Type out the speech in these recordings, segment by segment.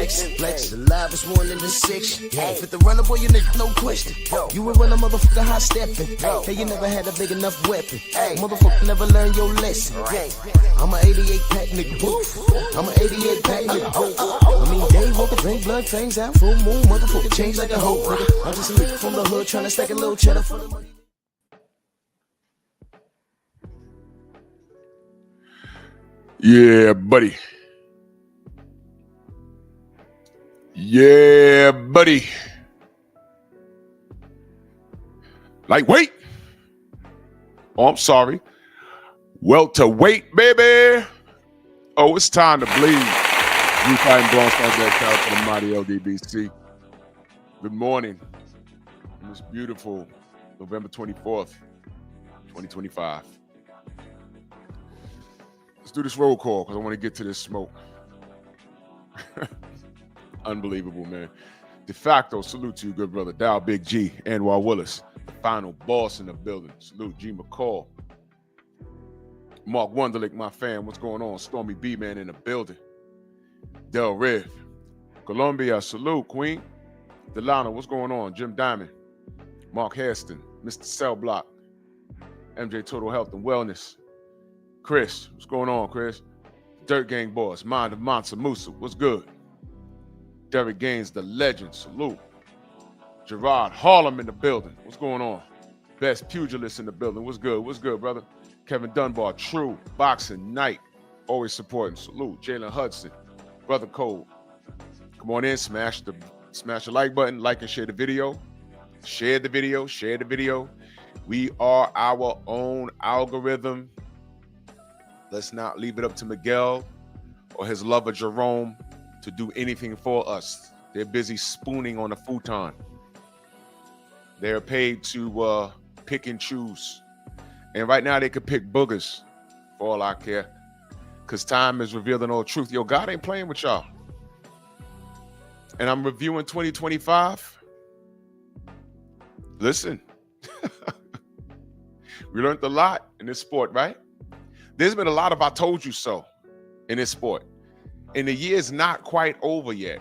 Flex, the livest one in the section. Fit the runner, boy, you nigga, no question. You will run a motherfucker hot stepping. Hey, you never had a big enough weapon. Motherfucker never learned your lesson. I'm an 88 pack nigga, boof. I'm an 88 pack nigga, boof. I mean, day walker, drink blood, fangs out, full moon, motherfucker, change like a hoe, nigga. I'm just a nigga from the hood, tryna stack a little cheddar for the money. Yeah, buddy. Yeah, buddy. Lightweight. Oh, I'm sorry. Welterweight, baby. Oh, it's time to bleed. You fighting Bronx on that couch for the mighty LDBC. Good morning. On this beautiful November 24th, 2025. Let's do this roll call because I want to get to this smoke. Unbelievable, man. De facto, salute to you, good brother. Dow Big G, Anwar Willis, the final boss in the building. Salute, G McCall. Mark Wunderlich, my fam. What's going on? Stormy B, man, in the building. Del Riv. Colombia, salute, Queen. Delano, what's going on? Jim Diamond. Mark Hairston, Mr. Cell Block. MJ Total Health and Wellness. Chris, what's going on, Chris? Dirt Gang Boss, Mind of Mansa Musa, what's good? Derek Gaines, the legend, salute. Gerard Harlem in the building, what's going on? Best pugilist in the building, what's good? What's good, brother? Kevin Dunbar, true, boxing, night, always supporting, salute. Jalen Hudson, Brother Cole. Come on in, smash the like button, like and share the video. Share the video, share the video. We are our own algorithm. Let's not leave it up to Miguel or his lover Jerome to do anything for us. They're busy spooning on a futon. They're paid to pick and choose. And right now they could pick boogers for all I care. Because time is revealing all truth. Yo, God ain't playing with y'all. And I'm reviewing 2025. Listen. We learned a lot in this sport, right? There's been a lot of I told you so in this sport. And the year's not quite over yet.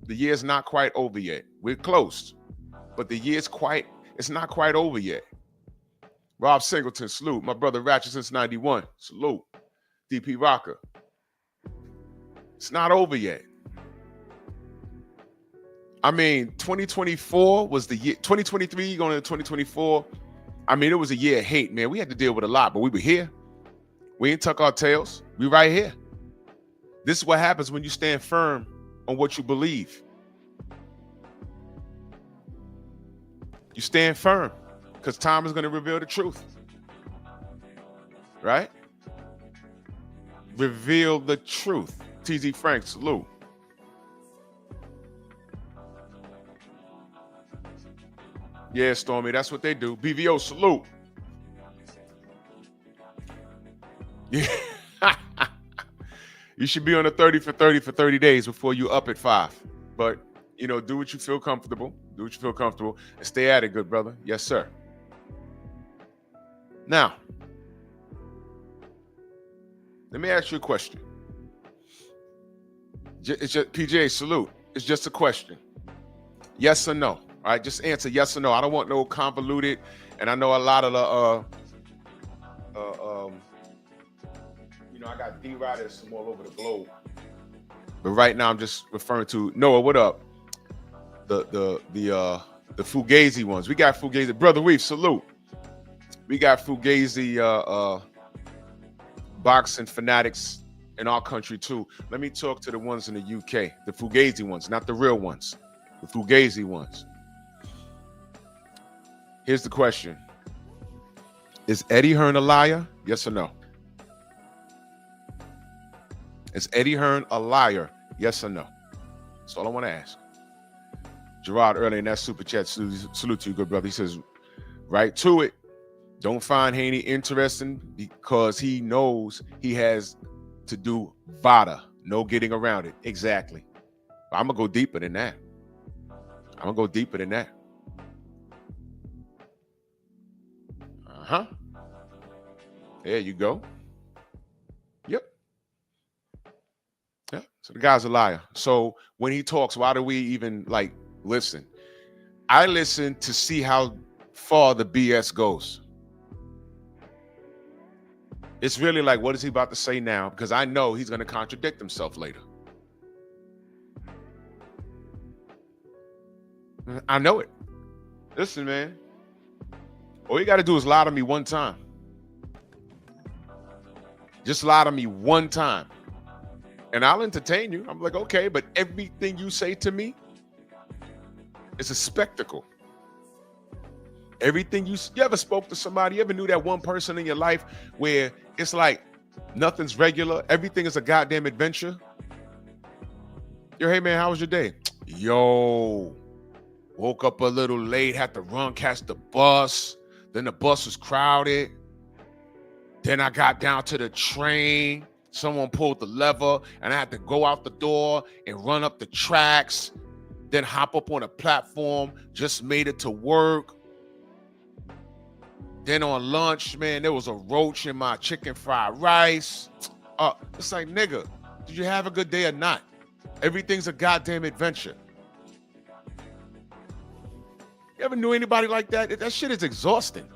The year's not quite over yet. We're close. But the year's it's not quite over yet. Rob Singleton, salute. My brother Ratchet since 91, salute. DP Rocker. It's not over yet. I mean, 2024 was the year, 2023 going into 2024. I mean, it was a year of hate, man. We had to deal with a lot, but we were here. We ain't tuck our tails. We right here. This is what happens when you stand firm on what you believe. You stand firm because time is going to reveal the truth. Right? Reveal the truth. TZ Frank, salute. Yeah, Stormy, that's what they do. BVO, salute. Yeah. You should be on a 30 for 30 for 30 days before you up at 5. But, you know, do what you feel comfortable. Do what you feel comfortable and stay at it, good brother. Yes, sir. Now, let me ask you a question. It's just, PJ, salute. It's just a question. Yes or no? All right, just answer yes or no. I don't want no convoluted. And I know a lot of the, you know, I got D riders from all over the globe. But right now I'm just referring to Noah. What up? The Fugazi ones. We got Fugazi. Brother Reef, salute. We got Fugazi boxing fanatics in our country too. Let me talk to the ones in the UK, the Fugazi ones, not the real ones, the Fugazi ones. Here's the question. Is Eddie Hearn a liar? Yes or no? Is Eddie Hearn a liar? Yes or no? That's all I want to ask. Gerard earlier in that super chat, salute to you, good brother. He says, right to it. Don't find Haney interesting because he knows he has to do VADA. No getting around it. Exactly. I'm going to go deeper than that. Uh-huh. There you go. Yep. Yeah. So the guy's a liar. So when he talks, why do we even like listen? I listen to see how far the BS goes. It's really like, what is he about to say now? Because I know he's going to contradict himself later. I know it. Listen, man. All you got to do is lie to me one time. Just lie to me one time. And I'll entertain you. I'm like, okay, but everything you say to me is a spectacle. Everything you ever spoke to somebody, you ever knew that one person in your life where it's like nothing's regular, everything is a goddamn adventure? Yo, hey man, how was your day? Yo, woke up a little late, had to run, catch the bus. Then the bus was crowded. Then I got down to the train. Someone pulled the lever and I had to go out the door and run up the tracks. Then hop up on a platform, just made it to work. Then on lunch, man, there was a roach in my chicken fried rice. It's like, nigga, did you have a good day or not? Everything's a goddamn adventure. You ever knew anybody like that? That shit is exhausting.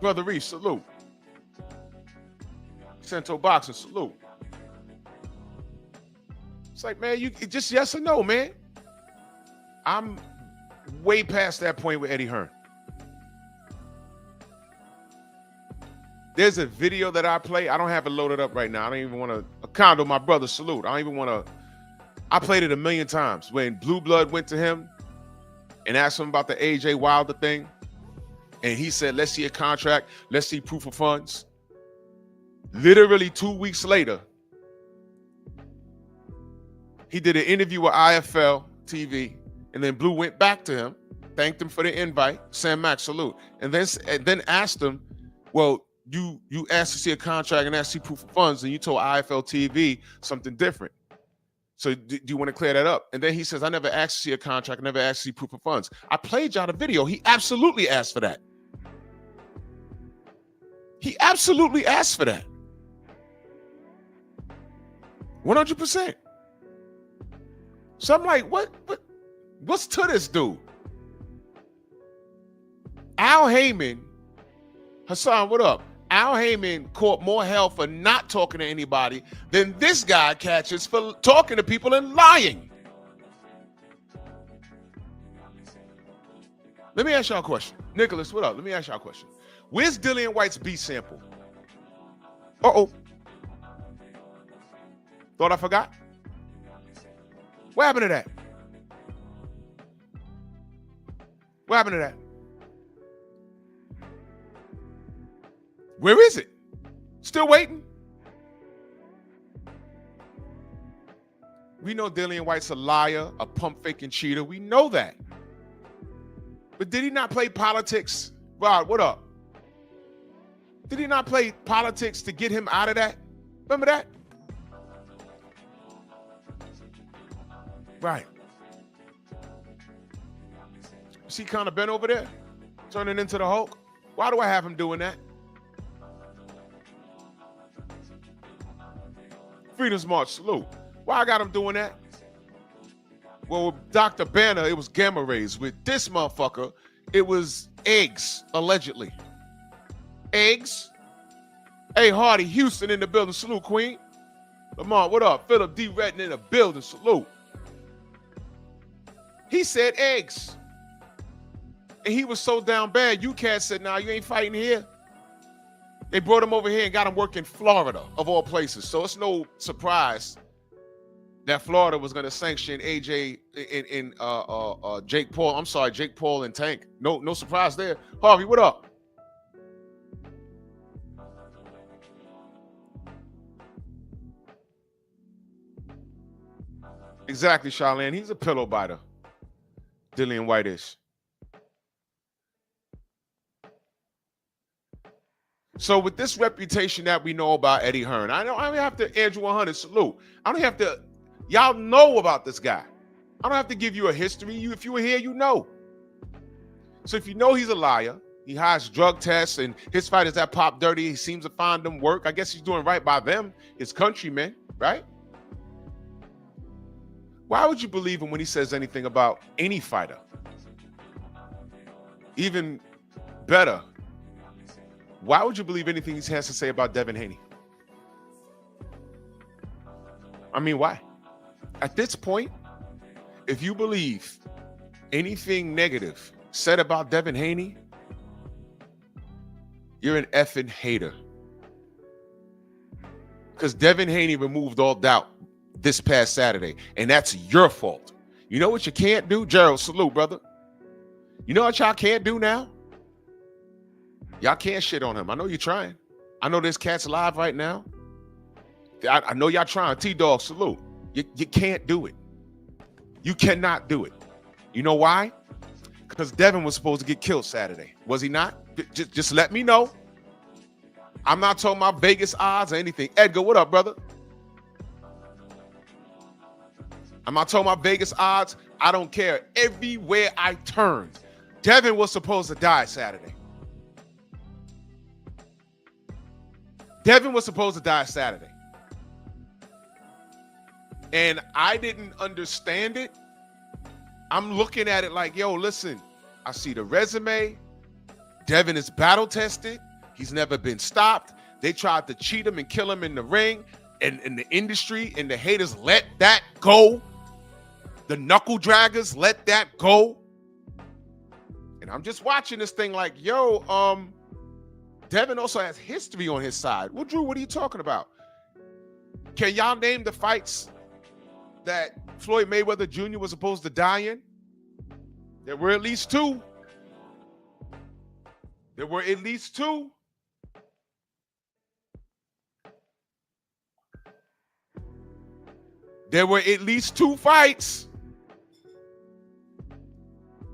Brother Reese, salute. Cento Boxing, salute. It's like, man, you just yes or no, man. I'm way past that point with Eddie Hearn. There's a video that I play. I don't have it loaded up right now. I don't even want to. Condo, my brother, salute. I don't even want to. I played it 1,000,000 times. When Blue Blood went to him and asked him about the AJ Wilder thing, and he said, let's see a contract. Let's see proof of funds. Literally 2 weeks later, he did an interview with IFL TV, and then Blue went back to him, thanked him for the invite, Sam Max, salute, and then asked him, well, you asked to see a contract and asked to see proof of funds, and you told IFL TV something different. So do you want to clear that up? And then he says, I never asked to see a contract, I never asked to see proof of funds. I played y'all the video. He absolutely asked for that. He absolutely asked for that. 100%. So I'm like, what's to this dude? Al Heyman, Hassan, what up? Al Heyman caught more hell for not talking to anybody than this guy catches for talking to people and lying. Let me ask y'all a question. Nicholas, what up? Let me ask y'all a question. Where's Dillian White's B sample? Uh-oh. Thought I forgot? What happened to that? What happened to that? Where is it? Still waiting? We know Dillian White's a liar, a pump faking cheater. We know that. But did he not play politics? Rod, what up? Did he not play politics to get him out of that? Remember that? Right. See kind of bent over there? Turning into the Hulk? Why do I have him doing that? Freedom's March, salute. Why I got him doing that? Well, with Dr. Banner, it was gamma rays. With this motherfucker, it was eggs, allegedly. Eggs? Hey, Hardy, Houston in the building. Salute, Queen. Lamont, what up? Philip D. Redden in the building. Salute. He said eggs. And he was so down bad, UCAT said, nah, you ain't fighting here. They brought him over here and got him working Florida, of all places. So it's no surprise that Florida was going to sanction AJ in Jake Paul. I'm sorry, Jake Paul and Tank. No surprise there. Harvey, what up? Exactly, Charlene. He's a pillow biter. Dillian White is. So with this reputation that we know about Eddie Hearn, I don't have to, Andrew 100, salute. I don't have to, y'all know about this guy. I don't have to give you a history. If you were here, you know. So if you know he's a liar, He hides drug tests, and his fighters that pop dirty, he seems to find them work. I guess he's doing right by them, his countrymen, right? Why would you believe him when he says anything about any fighter? Even better, why would you believe anything he has to say about Devin Haney? I mean, why? At this point, if you believe anything negative said about Devin Haney, you're an effing hater. Because Devin Haney removed all doubt this past Saturday, and that's your fault. You know what you can't do? Gerald, salute, brother. You know what y'all can't do now? Y'all can't shit on him. I know you're trying. I know this cat's live right now. I know y'all trying. T-Dog, salute. You can't do it. You cannot do it. You know why? Because Devin was supposed to get killed Saturday. Was he not? Just let me know. I'm not talking about Vegas odds or anything. Edgar, what up, brother? I'm not talking about Vegas odds. I don't care. Everywhere I turned, Devin was supposed to die Saturday. Devin was supposed to die Saturday. And I didn't understand it. I'm looking at it like, yo, listen, I see the resume. Devin is battle tested. He's never been stopped. They tried to cheat him and kill him in the ring. And the industry and the haters let that go. The knuckle draggers let that go. And I'm just watching this thing like, yo, Devin also has history on his side. Well, Drew, what are you talking about? Can y'all name the fights that Floyd Mayweather Jr. was supposed to die in? There were at least two. There were at least two. There were at least two fights.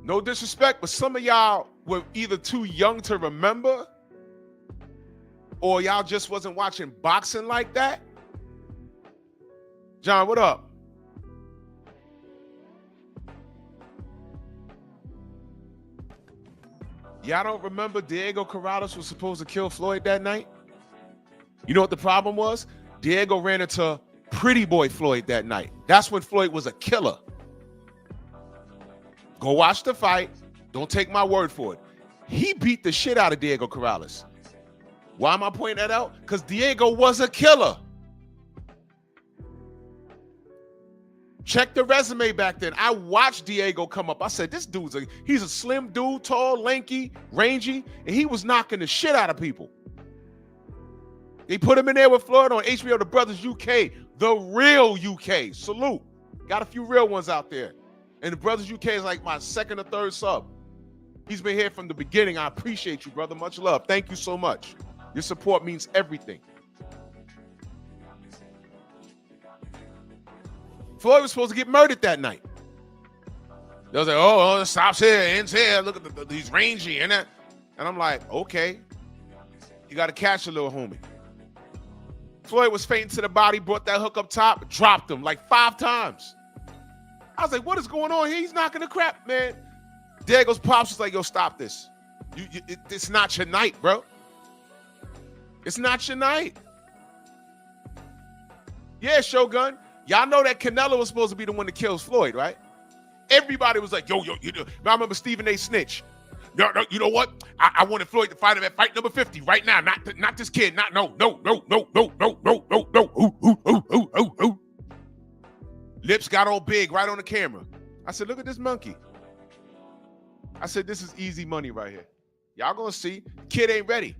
No disrespect, but some of y'all were either too young to remember or y'all just wasn't watching boxing like that. John, what up? Y'all don't remember Diego Corrales was supposed to kill Floyd that night? You know what the problem was? Diego ran into Pretty Boy Floyd that night. That's when Floyd was a killer. Go watch the fight. Don't take my word for it. He beat the shit out of Diego Corrales. Why am I pointing that out? Because Diego was a killer. Check the resume back then. I watched Diego come up. I said, this dude's he's a slim dude, tall, lanky, rangy, and he was knocking the shit out of people. They put him in there with Floyd on HBO, The Brothers UK, the real UK. Salute. Got a few real ones out there. And The Brothers UK is like my second or third sub. He's been here from the beginning. I appreciate you, brother. Much love. Thank you so much. Your support means everything. Floyd was supposed to get murdered that night. They was like, oh, it stops here, ends here. Look at these rangy and that. And I'm like, okay. You got to catch a little homie. Floyd was fainting to the body, brought that hook up top, dropped him like 5 times. I was like, what is going on here? He's knocking the crap, man. Diego's pops was like, yo, stop this. It's not your night, bro. It's not your night. Yeah, Shogun. Y'all know that Canelo was supposed to be the one that kills Floyd, right? Everybody was like, yo, you know. I remember Stephen A. Snitch. No, you know what? I wanted Floyd to fight him at fight number 50 right now. Not this kid. No. Ooh. Lips got all big right on the camera. I said, look at this monkey. I said, this is easy money right here. Y'all gonna see. Kid ain't ready.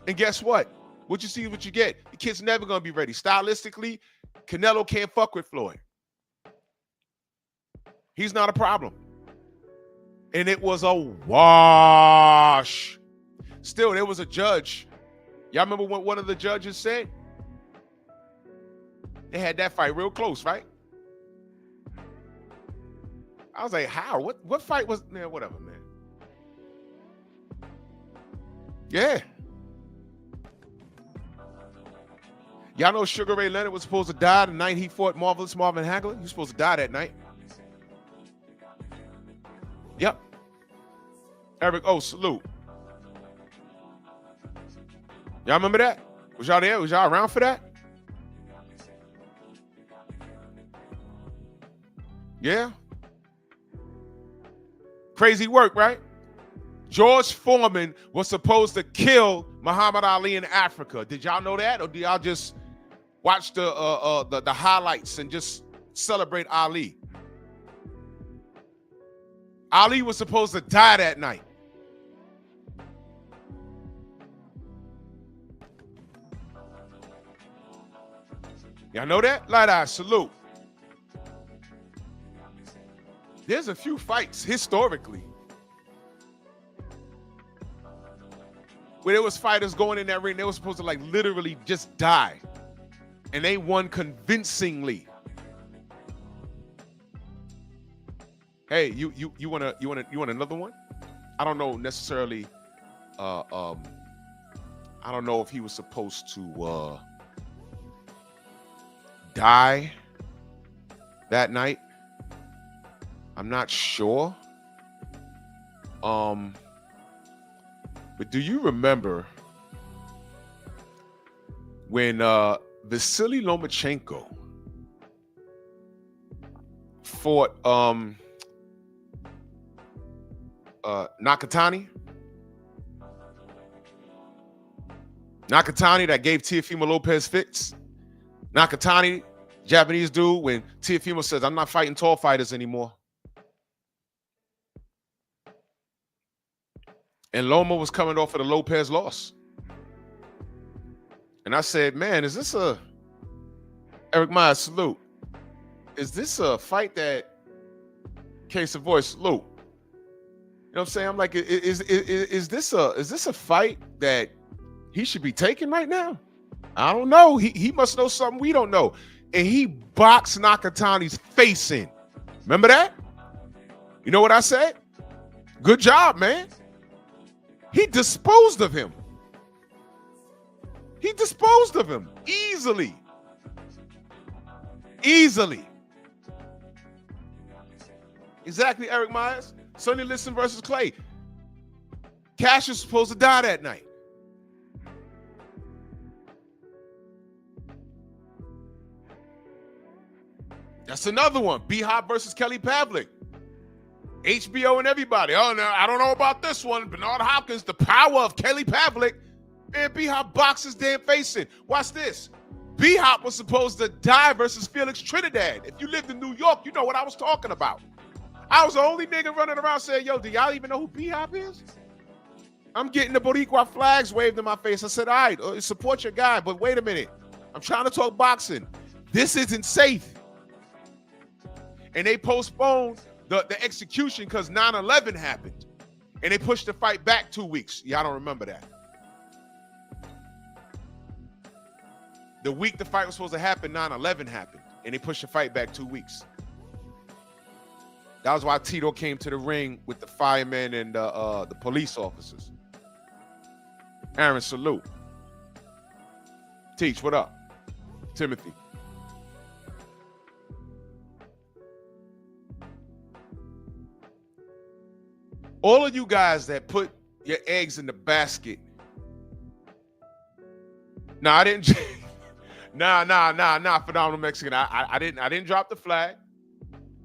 And guess what? What you see is what you get. The kid's never gonna be ready. Stylistically, Canelo can't fuck with Floyd. He's not a problem. And it was a wash. Still, there was a judge. Y'all remember what one of the judges said? They had that fight real close, right? I was like, how? What fight was, man, whatever, man. Yeah. Y'all know Sugar Ray Leonard was supposed to die the night he fought Marvelous Marvin Hagler? He was supposed to die that night. Yep. Eric, salute. Y'all remember that? Was y'all there? Was y'all around for that? Yeah. Crazy work, right? George Foreman was supposed to kill Muhammad Ali in Africa. Did y'all know that, or do y'all just watch the highlights and just celebrate Ali? Ali was supposed to die that night. Y'all know that? Light eye, salute. There's a few fights historically where there was fighters going in that ring, they were supposed to like literally just die. And they won convincingly. Hey, you want another one? I don't know necessarily. I don't know if he was supposed to die that night. I'm not sure. But do you remember when Vasily Lomachenko fought Nakatani? Nakatani that gave Teofimo Lopez fits. Nakatani, Japanese dude, when Teofimo says, I'm not fighting tall fighters anymore. And Loma was coming off of the Lopez loss. And I said, man, is this a, Eric Myers, salute. Is this a fight that, case of voice, salute. You know what I'm saying? I'm like, is this a fight that he should be taking right now? I don't know. He must know something we don't know. And he boxed Nakatani's face in. Remember that? You know what I said? Good job, man. He disposed of him. He disposed of him easily. Easily. Exactly, Eric Myers. Sonny Liston versus Clay. Cash was supposed to die that night. That's another one. B-Hop versus Kelly Pavlik. HBO and everybody. Oh, no, I don't know about this one. Bernard Hopkins, the power of Kelly Pavlik. Man, B-Hop boxes damn face in. Watch this. B-Hop was supposed to die versus Felix Trinidad. If you lived in New York, you know what I was talking about. I was the only nigga running around saying, yo, do y'all even know who B-Hop is? I'm getting the Boricua flags waved in my face. I said, all right, support your guy, but wait a minute. I'm trying to talk boxing. This isn't safe. And they postponed the execution because 9/11 happened. And they pushed the fight back 2 weeks. Y'all don't remember that. The week the fight was supposed to happen, 9/11 happened. And they pushed the fight back 2 weeks. That was why Tito came to the ring with the firemen and the police officers. Aaron, salute. Teach, what up? Timothy. All of you guys that put your eggs in the basket. Nah, I didn't. Nah, phenomenal Mexican. I didn't drop the flag.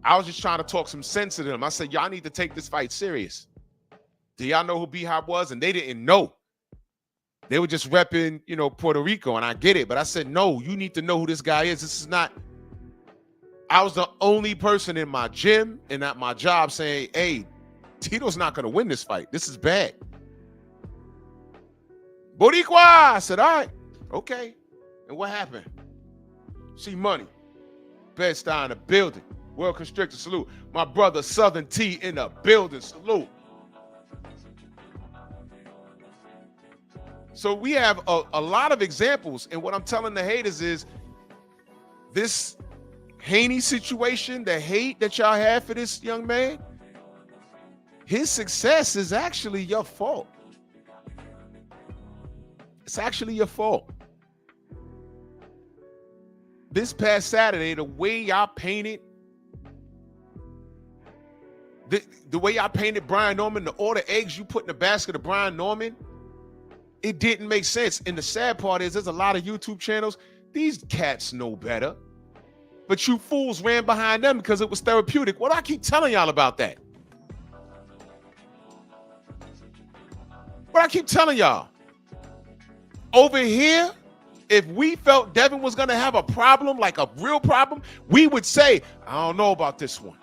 I was just trying to talk some sense to them. I said, y'all need to take this fight serious. Do y'all know who B-Hop was? And they didn't know. They were just repping, Puerto Rico, and I get it. But I said, no, you need to know who this guy is. This is not. I was the only person in my gym and at my job saying, hey, Tito's not going to win this fight. This is bad. Boricua! I said, all right, okay. And what happened? See money. Bed-Stuy in the building. World Constrictor, salute. My brother Southern T in the building, salute. So we have a lot of examples, and what I'm telling the haters is this Haney situation, the hate that y'all have for this young man, his success is actually your fault. It's actually your fault. This past Saturday, the way y'all painted the way y'all painted Brian Norman, all the eggs you put in the basket of Brian Norman, It didn't make sense. And the sad part is there's a lot of YouTube channels. These cats know better. But you fools ran behind them because it was therapeutic. What do I keep telling y'all about that? What I keep telling y'all? Over here, if we felt Devin was going to have a problem, like a real problem, we would say, I don't know about this one.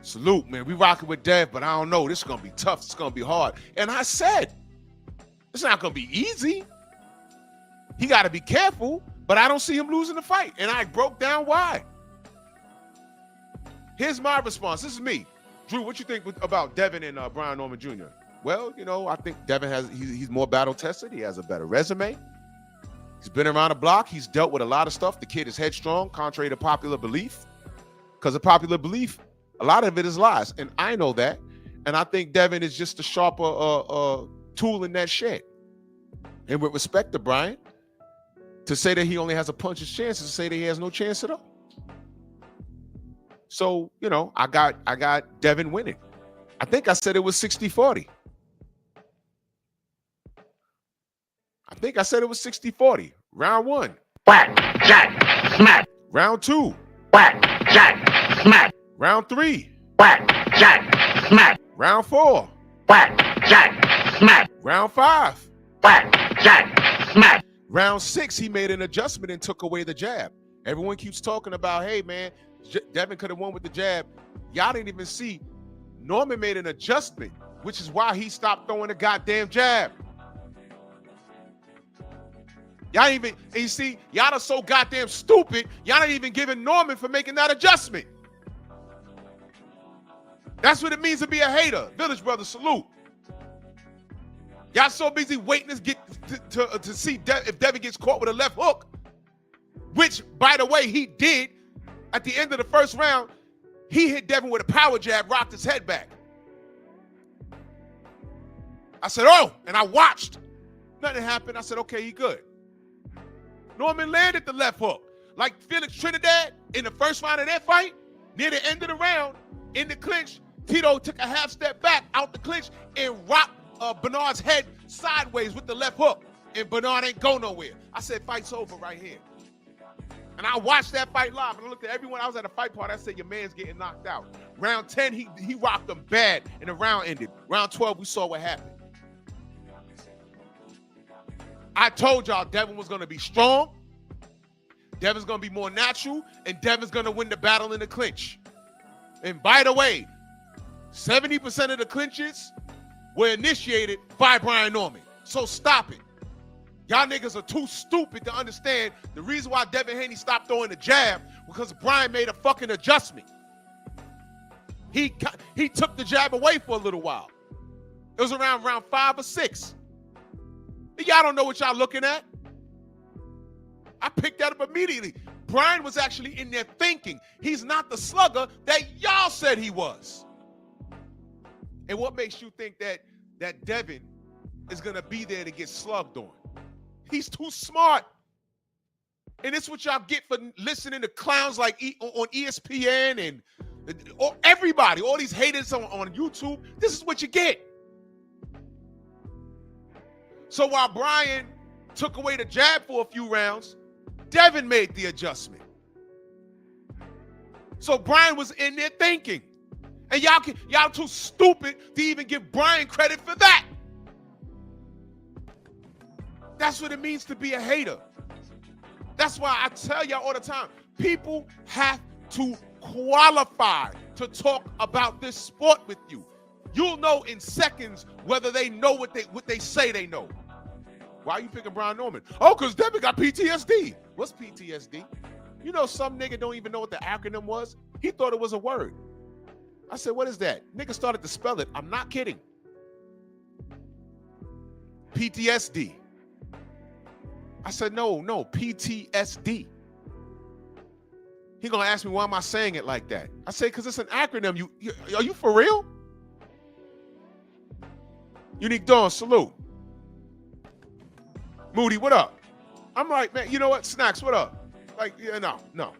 Salute, man. We rocking with Dev, but I don't know. This is going to be tough. It's going to be hard. And I said, it's not going to be easy. He got to be careful, but I don't see him losing the fight. And I broke down why. Here's my response. This is me. Drew, what you think about Devin and Brian Norman Jr.? Well, you know, I think Devin he's more battle tested. He has a better resume. He's been around the block. He's dealt with a lot of stuff. The kid is headstrong, contrary to popular belief. Because of popular belief, a lot of it is lies. And I know that. And I think Devin is just a sharper tool in that shed. And with respect to Brian, to say that he only has a puncher's chance is to say that he has no chance at all. So, you know, I got Devin winning. I think I said it was 60-40. I think I said it was 60-40. Round 1. Whack, jack, smack. Round 2. Whack, jack, smack. Round 3. Whack, jack, smack. Round 4. Whack, jack, smack. Round 5. Whack, jack, smack. Round 6, he made an adjustment and took away the jab. Everyone keeps talking about, hey, man, Devin could have won with the jab. Y'all didn't even see. Norman made an adjustment, which is why he stopped throwing the goddamn jab. Y'all even, and you see, y'all are so goddamn stupid, y'all not even giving Norman for making that adjustment. That's what it means to be a hater. Village Brother, salute. Y'all so busy waiting to see if Devin gets caught with a left hook, which, by the way, he did at the end of the first round. He hit Devin with a power jab, rocked his head back. I said, oh, and I watched. Nothing happened. I said, okay, he good. Norman landed the left hook. Like Felix Trinidad in the first round of that fight, near the end of the round, in the clinch, Tito took a half step back out the clinch and rocked Bernard's head sideways with the left hook. And Bernard ain't go nowhere. I said, fight's over right here. And I watched that fight live, and I looked at everyone. I was at a fight party. I said, your man's getting knocked out. Round 10, he rocked him bad, and the round ended. Round 12, we saw what happened. I told y'all Devin was going to be strong. Devin's going to be more natural, and Devin's going to win the battle in the clinch. And by the way, 70% of the clinches were initiated by Brian Norman. So stop it. Y'all niggas are too stupid to understand the reason why Devin Haney stopped throwing the jab because Brian made a fucking adjustment. He took the jab away for a little while. It was around round 5 or 6. Y'all don't know what y'all looking at. I picked that up immediately. Brian was actually in there thinking. He's not the slugger that y'all said he was. And what makes you think that Devin is going to be there to get slugged on? He's too smart. And it's what y'all get for listening to clowns like on ESPN and or everybody, all these haters on YouTube. This is what you get. So while Brian took away the jab for a few rounds, Devin made the adjustment. So Brian was in there thinking. And y'all too stupid to even give Brian credit for that. That's what it means to be a hater. That's why I tell y'all all the time, people have to qualify to talk about this sport with you. You'll know in seconds whether they know what they say they know. Why are you picking Brian Norman? Oh, because Devin got PTSD. What's PTSD? You know some nigga don't even know what the acronym was. He thought it was a word. I said, what is that? Nigga started to spell it. I'm not kidding. PTSD. I said, no, PTSD. He gonna ask me, why am I saying it like that? I say, because it's an acronym. Are you for real? Unique Dawn, salute. Moody, what up? I'm like, man, you know what? Snacks, what up? Like, yeah, no.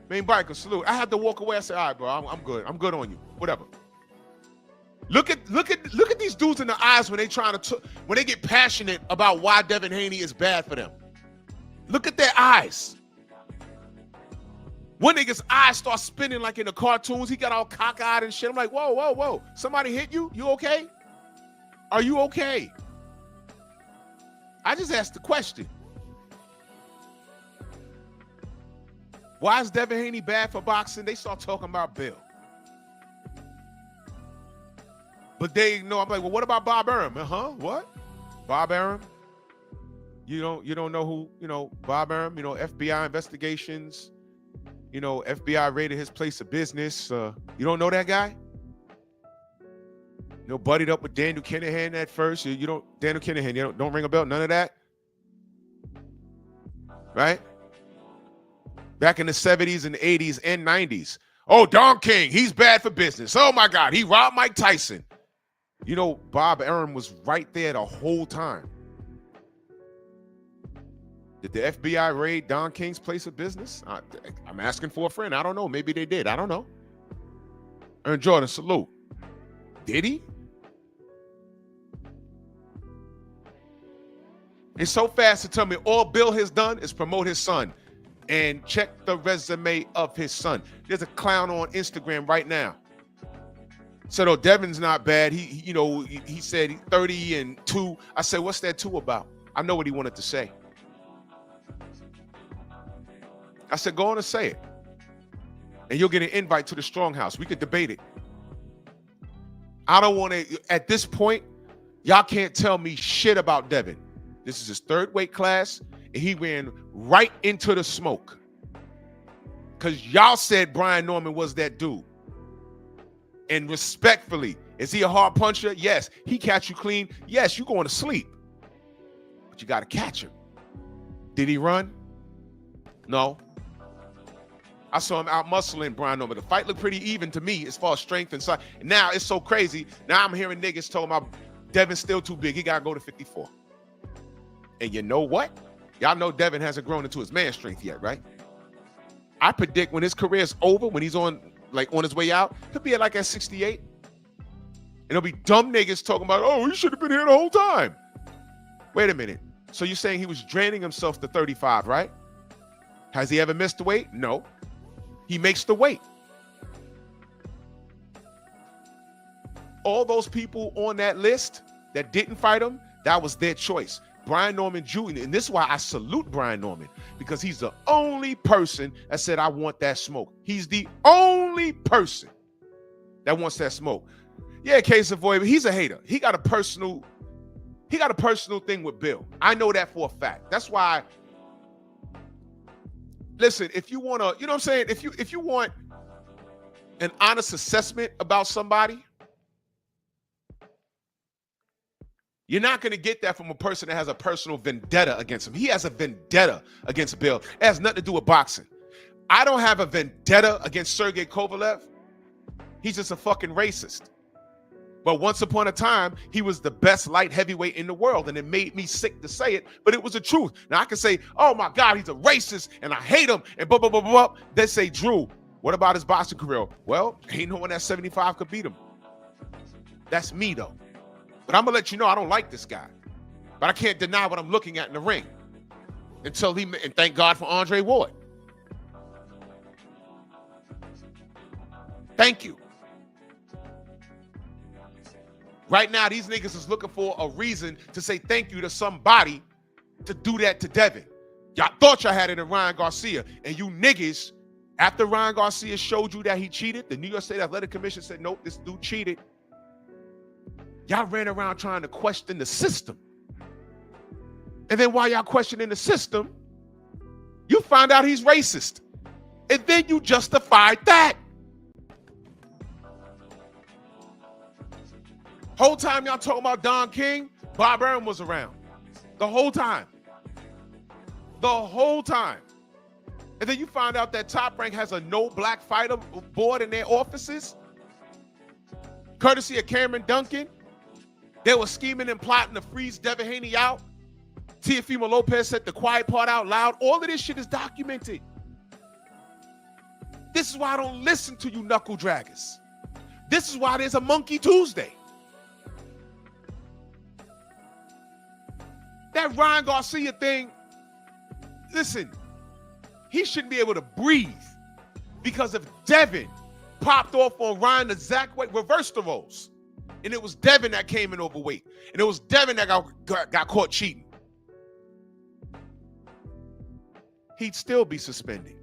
Main biker, salute. I had to walk away. I said, all right, bro, I'm good. I'm good on you. Whatever. Look at these dudes in the eyes when when they get passionate about why Devin Haney is bad for them. Look at their eyes. One nigga's eyes start spinning like in the cartoons. He got all cockeyed and shit. I'm like, whoa, whoa, whoa. Somebody hit you? You okay? Are you okay? I just asked the question. Why is Devin Haney bad for boxing? They start talking about Bill. But they know, I'm like, well, what about Bob Arum? What? Bob Arum? You don't know who, Bob Arum, FBI investigations, FBI raided his place of business. You don't know that guy? Buddied up with Daniel Kinahan at first. Daniel Kinahan, don't ring a bell, none of that. Right? Back in the 70s and 80s and 90s. Oh, Don King, he's bad for business. Oh my God, he robbed Mike Tyson. Bob Arum was right there the whole time. Did the FBI raid Don King's place of business? I'm asking for a friend. I don't know. Maybe they did. I don't know. Aaron Jordan, salute. Did he? It's so fast to tell me all Bill has done is promote his son and check the resume of his son. There's a clown on Instagram right now. Said, oh, Devin's not bad. He said 30-2. I said, what's that 2 about? I know what he wanted to say. I said, go on and say it. And you'll get an invite to the Strong House. We could debate it. I don't want to, at this point, y'all can't tell me shit about Devin. This is his 3rd weight class, and he ran right into the smoke. Because y'all said Brian Norman was that dude. And respectfully, is he a hard puncher? Yes. He catch you clean? Yes, you going to sleep. But you got to catch him. Did he run? No. I saw him out muscling Brian Norman. The fight looked pretty even to me as far as strength and size. Now it's so crazy. Now I'm hearing niggas talking about Devin's still too big. He got to go to 54. And you know what? Y'all know Devin hasn't grown into his man strength yet, right? I predict when his career is over, when he's on his way out, he'll be at 68. And there'll be dumb niggas talking about, oh, he should have been here the whole time. Wait a minute. So you're saying he was draining himself to 35, right? Has he ever missed the weight? No. He makes the weight. All those people on that list that didn't fight him, that was their choice. Brian Norman Jr., and this is why I salute Brian Norman, because he's the only person that said, I want that smoke. He's the only person that wants that smoke. Yeah, Case Avoid, he's a hater. He got a personal thing with Bill. I know that for a fact. That's why, listen, if you want to, you know what I'm saying? If you want an honest assessment about somebody, you're not going to get that from a person that has a personal vendetta against him. He has a vendetta against Bill. It has nothing to do with boxing. I don't have a vendetta against Sergey Kovalev. He's just a fucking racist. But once upon a time, he was the best light heavyweight in the world, and it made me sick to say it, but it was the truth. Now I can say, oh my God, he's a racist, and I hate him, and blah, blah, blah, blah. They say, Drew, what about his boxing career? Well, ain't no one at 75 could beat him. That's me, though. But I'm going to let you know I don't like this guy. But I can't deny what I'm looking at in the ring. And thank God for Andre Ward. Thank you. Right now, these niggas is looking for a reason to say thank you to somebody to do that to Devin. Y'all thought y'all had it in Ryan Garcia. And you niggas, after Ryan Garcia showed you that he cheated, the New York State Athletic Commission said, nope, this dude cheated. Y'all ran around trying to question the system. And then while y'all questioning the system, you find out he's racist. And then you justified that. Whole time y'all talking about Don King, Bob Arum was around. The whole time. The whole time. And then you find out that Top Rank has a no black fighter board in their offices. Courtesy of Cameron Duncan. They were scheming and plotting to freeze Devin Haney out. Teofimo Lopez said the quiet part out loud. All of this shit is documented. This is why I don't listen to you knuckle draggers. This is why there's a Monkey Tuesday. That Ryan Garcia thing, listen, he shouldn't be able to breathe because if Devin popped off on Ryan the exact way, reversed the roles, and it was Devin that came in overweight, and it was Devin that got caught cheating, he'd still be suspended.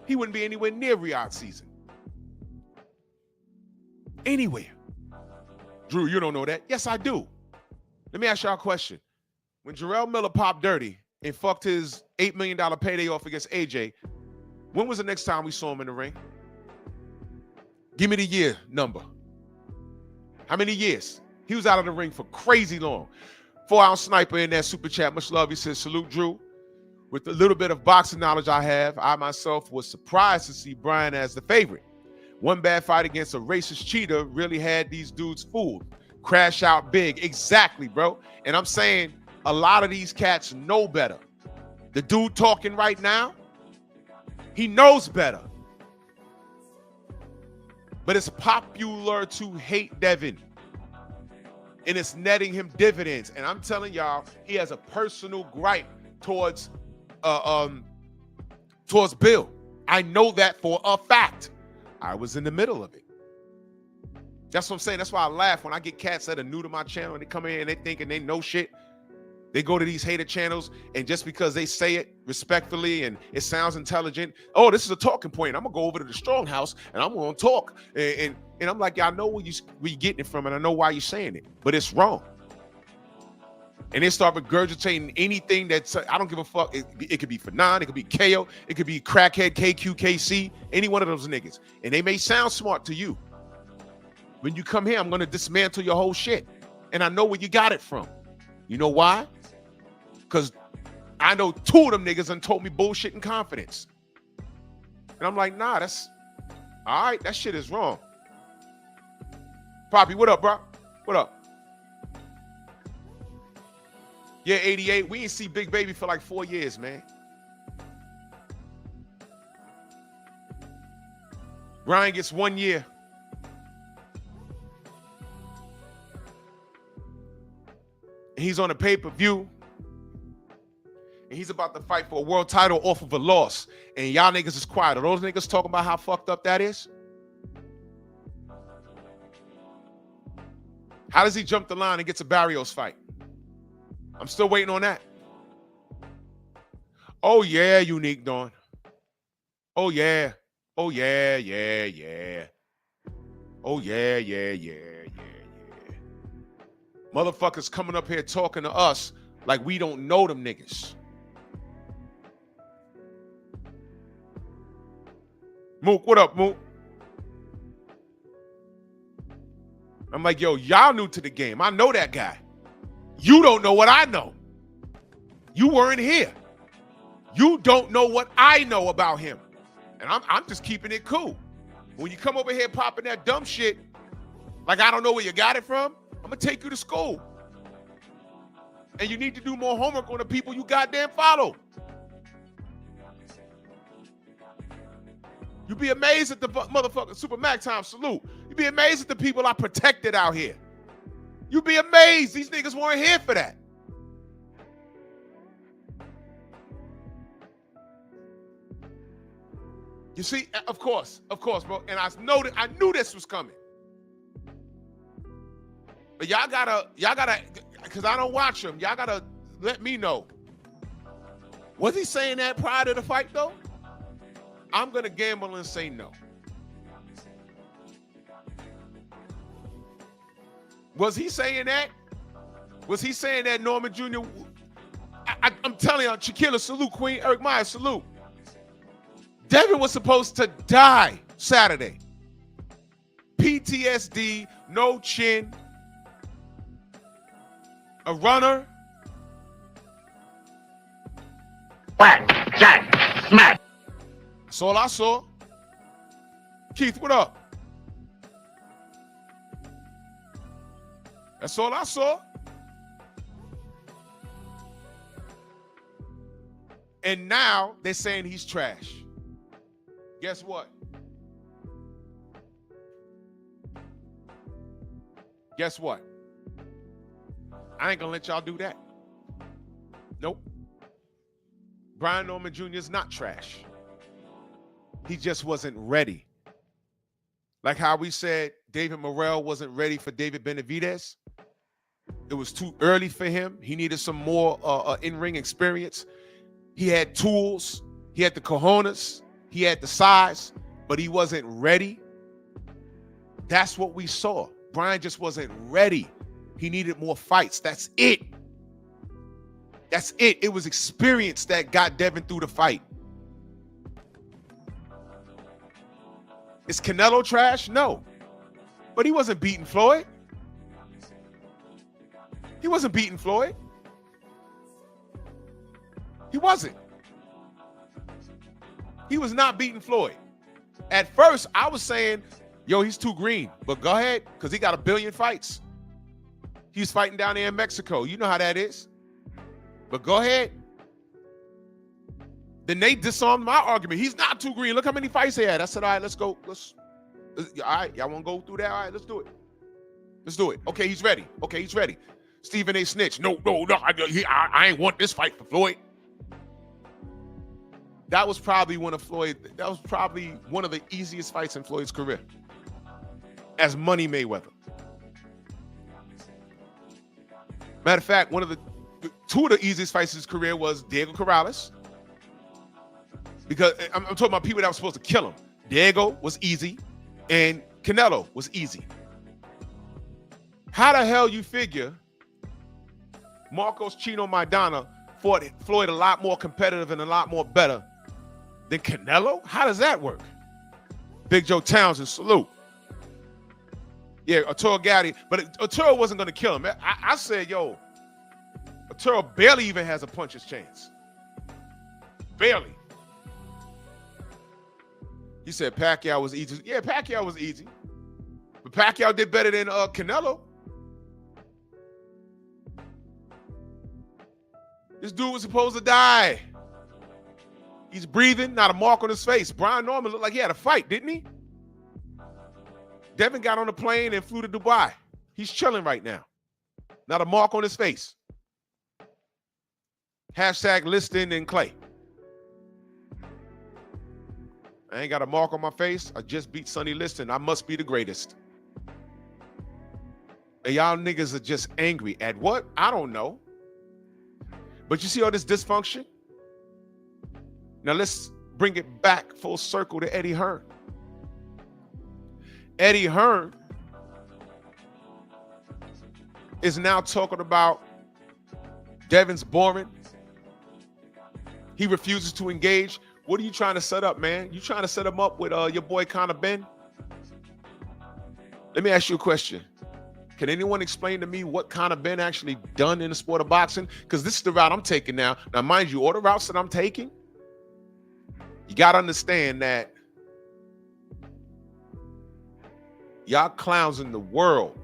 He wouldn't be anywhere near Riyadh season. Anywhere. Drew, you don't know that? Yes, I do. Let me ask y'all a question. When Jarrell Miller popped dirty and fucked his $8 million payday off against AJ, when was the next time we saw him in the ring? Give me the year number. How many years? He was out of the ring for crazy long. 4-ounce sniper in that super chat. Much love. He says, salute, Drew. With the little bit of boxing knowledge I have, I myself was surprised to see Bryan as the favorite. One bad fight against a racist cheater really had these dudes fooled. Crash out big. Exactly, bro. And I'm saying a lot of these cats know better. The dude talking right now, he knows better. But it's popular to hate Devin. And it's netting him dividends. And I'm telling y'all, he has a personal gripe towards Bill. I know that for a fact. I was in the middle of it. That's what I'm saying. That's why I laugh when I get cats that are new to my channel and they come in and they thinking they know shit. They go to these hater channels, and just because they say it respectfully and it sounds intelligent, oh, this is a talking point. I'm gonna go over to the strong house and I'm gonna talk. And I'm like, yeah, I know where you're getting it from, and I know why you're saying it, but it's wrong. And they start regurgitating anything that's, I don't give a fuck. It could be Fanon, it could be KO, it could be Crackhead, KQKC, any one of those niggas. And they may sound smart to you. When you come here, I'm gonna dismantle your whole shit. And I know where you got it from. You know why? Because I know 2 of them niggas done told me bullshit in confidence. And I'm like, nah, that's all right. That shit is wrong. Poppy, what up, bro? What up? Yeah, 88. We ain't see Big Baby for like 4 years, man. Ryan gets 1 year. He's on a pay-per-view. And he's about to fight for a world title off of a loss. And y'all niggas is quiet. Are those niggas talking about how fucked up that is? How does he jump the line and gets a Barrios fight? I'm still waiting on that. Oh, yeah, Unique Dawn. Oh, yeah. Oh, yeah, yeah, yeah. Oh, yeah, yeah, yeah, yeah. Motherfuckers coming up here talking to us like we don't know them niggas. Mook, what up, Mook? I'm like, yo, y'all new to the game. I know that guy. You don't know what I know. You weren't here. You don't know what I know about him. And I'm just keeping it cool. When you come over here popping that dumb shit, like I don't know where you got it from, I'm going to take you to school. And you need to do more homework on the people you goddamn follow. You'd be amazed at the motherfucker, Super Mac time, salute. You'd be amazed at the people I protected out here. You'd be amazed. These niggas weren't here for that. You see, of course, bro. And I knew this was coming. But y'all gotta, because I don't watch him, y'all gotta let me know. Was he saying that prior to the fight, though? I'm gonna gamble and say no. Was he saying that? Was he saying that Norman Jr.? I'm telling you, Shaquilla, salute. Queen Eric Myers, salute. Devin was supposed to die Saturday. PTSD, no chin, a runner. Whack, jack, smack. That's all I saw. Keith, what up? That's all I saw. And now they're saying he's trash. Guess what? Guess what? I ain't gonna let y'all do that. Nope. Brian Norman Jr. is not trash. He just wasn't ready. Like how we said David Morrell wasn't ready for David Benavidez. It was too early for him. He needed some more in-ring experience. He had tools. He had the cojones. He had the size, but he wasn't ready. That's what we saw. Brian just wasn't ready. He needed more fights. That's it. That's it. It was experience that got Devin through the fight. Is Canelo trash? No. But he wasn't beating Floyd. He wasn't beating Floyd. He wasn't. He was not beating Floyd. At first, I was saying, yo, he's too green. But go ahead, because he got 1 billion fights. He's fighting down there in Mexico. You know how that is. But go ahead. Then they disarmed my argument. He's not too green. Look how many fights he had. I said, all right, let's go. All right, y'all want to go through that? All right, let's do it. Let's do it. Okay, he's ready. Okay, he's ready. Stephen A. Snitch. No. I ain't want this fight for Floyd. That was probably one of the easiest fights in Floyd's career. As Money Mayweather. Matter of fact, two of the easiest fights in his career was Diego Corrales. Because I'm talking about people that were supposed to kill him. Diego was easy, and Canelo was easy. How the hell you figure Marcos Chino Maidana fought Floyd a lot more competitive and a lot more better than Canelo? How does that work? Big Joe Townsend, salute. Yeah, Arturo Gatti, but Arturo wasn't going to kill him. I said, yo, Arturo barely even has a puncher's chance. Barely. He said Pacquiao was easy. Yeah, Pacquiao was easy. But Pacquiao did better than Canelo. This dude was supposed to die. He's breathing, not a mark on his face. Brian Norman looked like he had a fight, didn't he? Devin got on a plane and flew to Dubai. He's chilling right now. Not a mark on his face. Hashtag Liston and Clay. I ain't got a mark on my face. I just beat Sonny Liston. I must be the greatest. And y'all niggas are just angry at what? I don't know. But you see all this dysfunction? Now let's bring it back full circle to Eddie Hearn. Eddie Hearn is now talking about Devin's boring. He refuses to engage. What are you trying to set up, man? You trying to set him up with your boy Conor Ben? Let me ask you a question. Can anyone explain to me what Conor Ben actually done in the sport of boxing? Because this is the route I'm taking now. Now, mind you, all the routes that I'm taking, you got to understand that y'all clowns in the world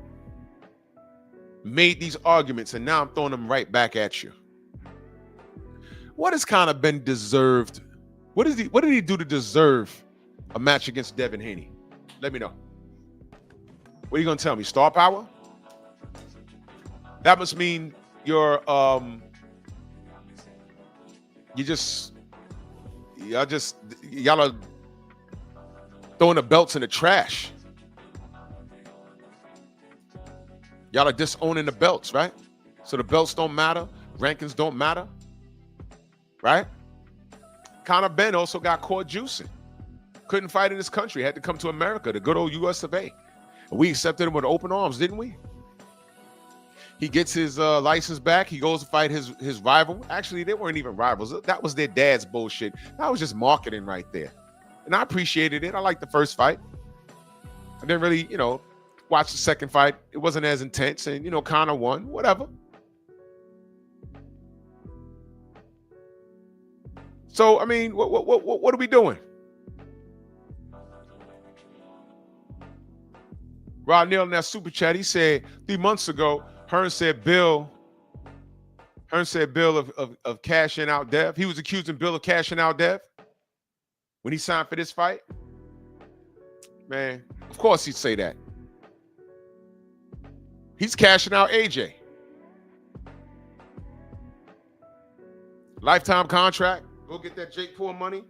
made these arguments, and now I'm throwing them right back at you. What has Conor Ben deserved? What did he do to deserve a match against Devin Haney? Let me know. What are you gonna tell me? Star power? That must mean y'all are throwing the belts in the trash. Y'all are disowning the belts, right? So the belts don't matter, rankings don't matter, right? Conor Ben also got caught juicing. Couldn't fight in this country, had to come to America, the good old US of A. And we accepted him with open arms, didn't we? He gets his license back. He goes to fight his rival. Actually, they weren't even rivals. That was their dad's bullshit. That was just marketing right there. And I appreciated it. I liked the first fight. I didn't really, watch the second fight. It wasn't as intense. And, Conor won. Whatever. So, I mean, what are we doing? Rod Neal in that super chat, he said 3 months ago, Hearn said Bill of cashing out Dev. He was accusing Bill of cashing out Dev when he signed for this fight. Man, of course he'd say that. He's cashing out AJ. Lifetime contract. Go get that Jake Paul money.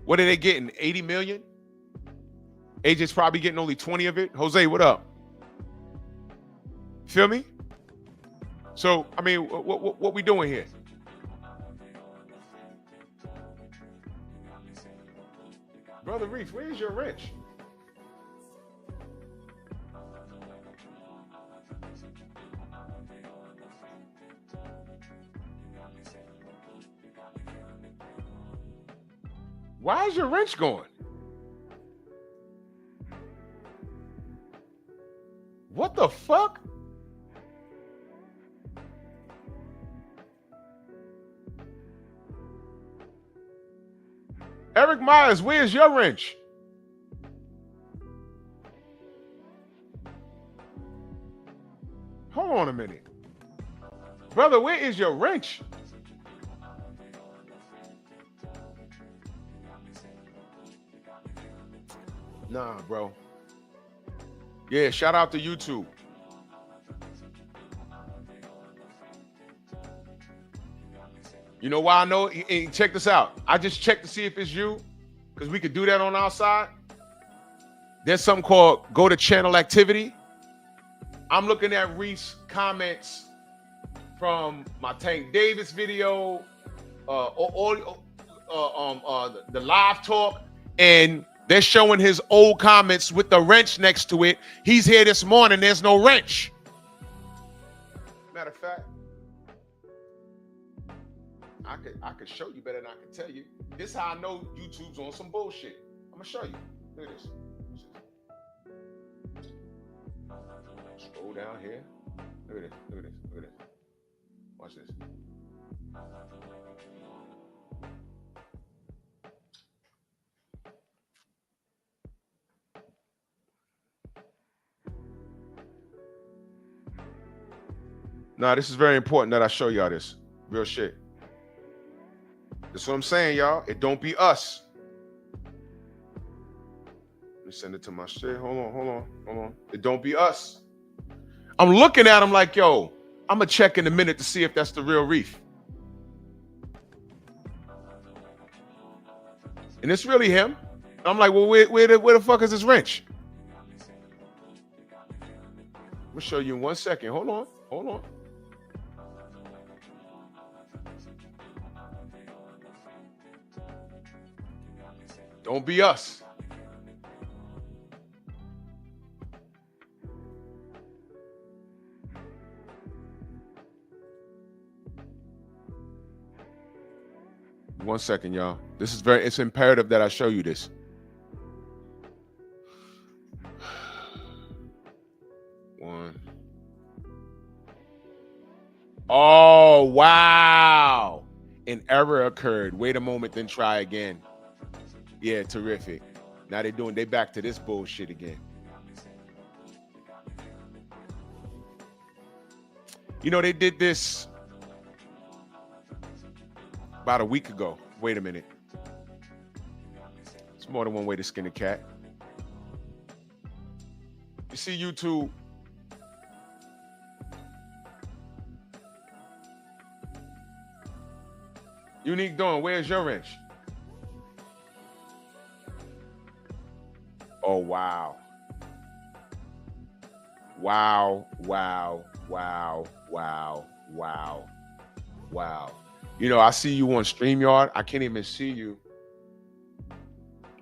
What are they getting? 80 million? AJ's probably getting only 20 of it. Jose, what up? Feel me? So, I mean, what we doing here? Brother Reef, where's your wrench? Why is your wrench going? What the fuck? Eric Myers, where's your wrench? Hold on a minute. Brother, where is your wrench? Nah, bro. Yeah, shout out to YouTube. You know why I know? Hey, check this out. I just checked to see if it's you, because we could do that on our side. There's something called go to channel activity. I'm looking at Reese comments from my Tank Davis video, the live talk, and they're showing his old comments with the wrench next to it. He's here this morning. There's no wrench. Matter of fact, I could show you better than I can tell you. This is how I know YouTube's on some bullshit. I'm gonna show you. Look at this. Scroll down here. Look at this. Look at this. Look at this. Watch this. Nah, this is very important that I show y'all this. Real shit. That's what I'm saying, y'all. It don't be us. Let me send it to my shit. Hold on. It don't be us. I'm looking at him like, yo, I'm going to check in a minute to see if that's the real Reef. And it's really him. I'm like, well, where the fuck is this wrench? We'll show you in 1 second. Hold on. Don't be us. One second, y'all. It's imperative that I show you this. One. Oh, wow. An error occurred. Wait a moment, then try again. Yeah, terrific. Now they back to this bullshit again. You know, they did this about a week ago. Wait a minute. It's more than one way to skin a cat. You see YouTube. Unique Dawn, where's your wrench? Oh, wow. Wow. You know, I see you on StreamYard. I can't even see you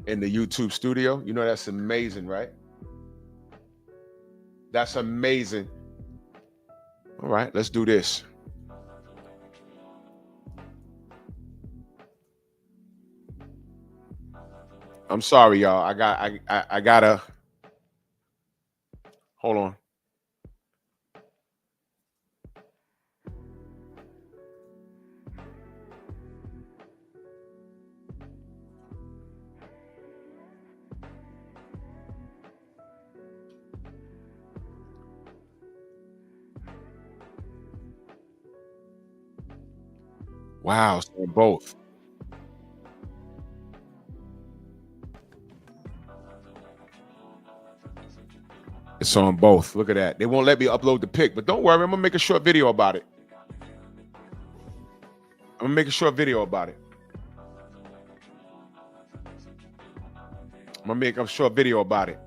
in the YouTube studio. You know, that's amazing, right? That's amazing. All right, let's do this. I'm sorry, y'all. I gotta hold on. Wow, so both. It's on both. Look at that. They won't let me upload the pic, but don't worry. I'm gonna make a short video about it. I'm gonna make a short video about it. I'm gonna make a short video about it.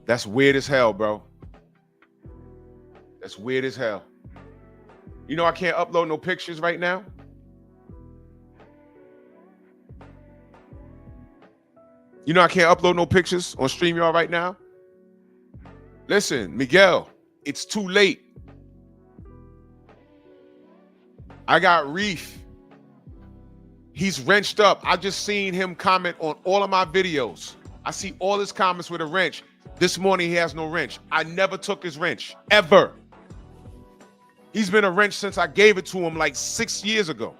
That's weird as hell, bro. That's weird as hell. You know I can't upload no pictures right now? You know I can't upload no pictures on StreamYard right now? Listen, Miguel, it's too late. I got Reef. He's wrenched up. I just seen him comment on all of my videos. I see all his comments with a wrench. This morning he has no wrench. I never took his wrench, ever. He's been a wrench since I gave it to him like 6 years ago.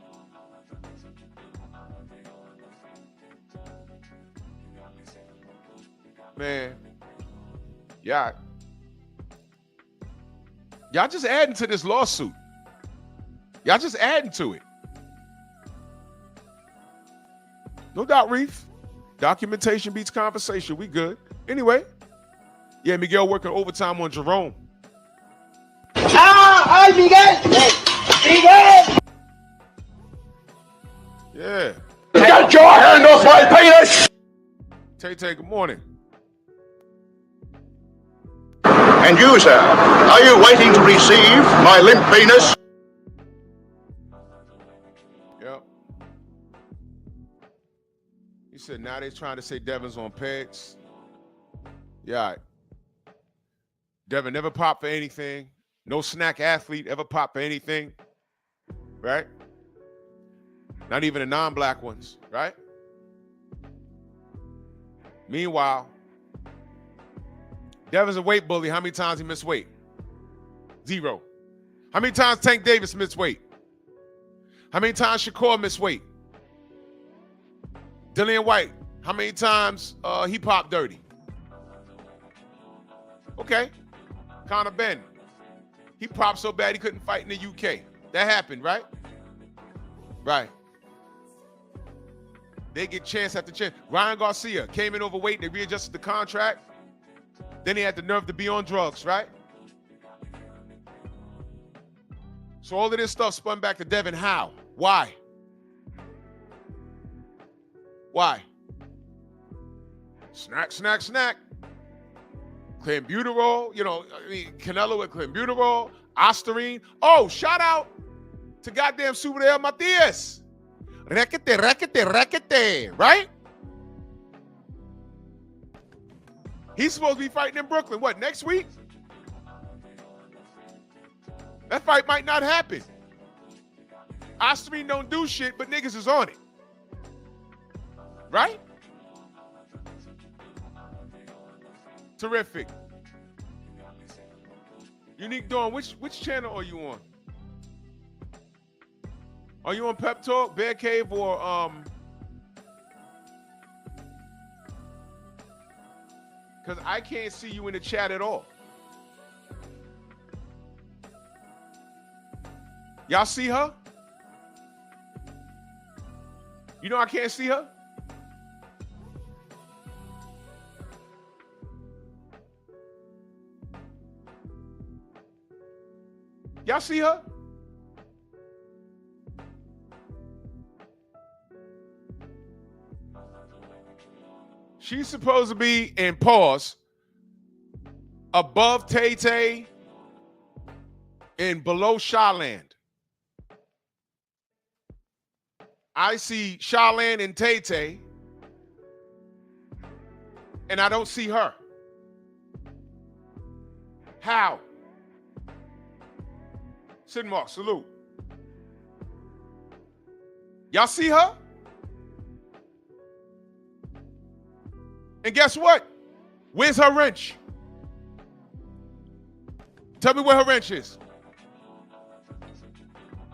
Man, y'all just adding to this lawsuit. Y'all just adding to it. No doubt, Reef. Documentation beats conversation. We good. Anyway, yeah, Miguel working overtime on Jerome. ¡Ay, Miguel! ¡Miguel! Yeah. Get your hand off my penis! Tay, good morning. And you, sir, are you waiting to receive my limp penis? Yep. He said now they're trying to say Devin's on pegs. Yeah. Devin never popped for anything. No snack athlete ever popped for anything. Right? Not even the non-black ones, right? Meanwhile, Devin's a weight bully. How many times he missed weight? 0. How many times Tank Davis missed weight? How many times Shakur missed weight? Dillian White, how many times he popped dirty? Okay. Conor Ben, he popped so bad he couldn't fight in the UK. That happened, right? Right. They get chance after chance. Ryan Garcia came in overweight. They readjusted the contract. Then he had the nerve to be on drugs, right? So all of this stuff spun back to Devin. How? Why? Why? Snack. Clenbuterol, Canelo with Clenbuterol, Ostarine. Oh, shout out to goddamn Super Matias. Requete, right? He's supposed to be fighting in Brooklyn. What, next week? That fight might not happen. Ostarine don't do shit, but niggas is on it. Right? Terrific. Unique Dawn, which channel are you on? Are you on Pep Talk, Bear Cave, or because I can't see you in the chat at all. Y'all see her? You know I can't see her? Y'all see her? She's supposed to be in pause above Tay and below Shawland. I see Shawland and Tay and I don't see her. How? Sid Mark, salute. Y'all see her? And guess what? Where's her wrench? Tell me where her wrench is.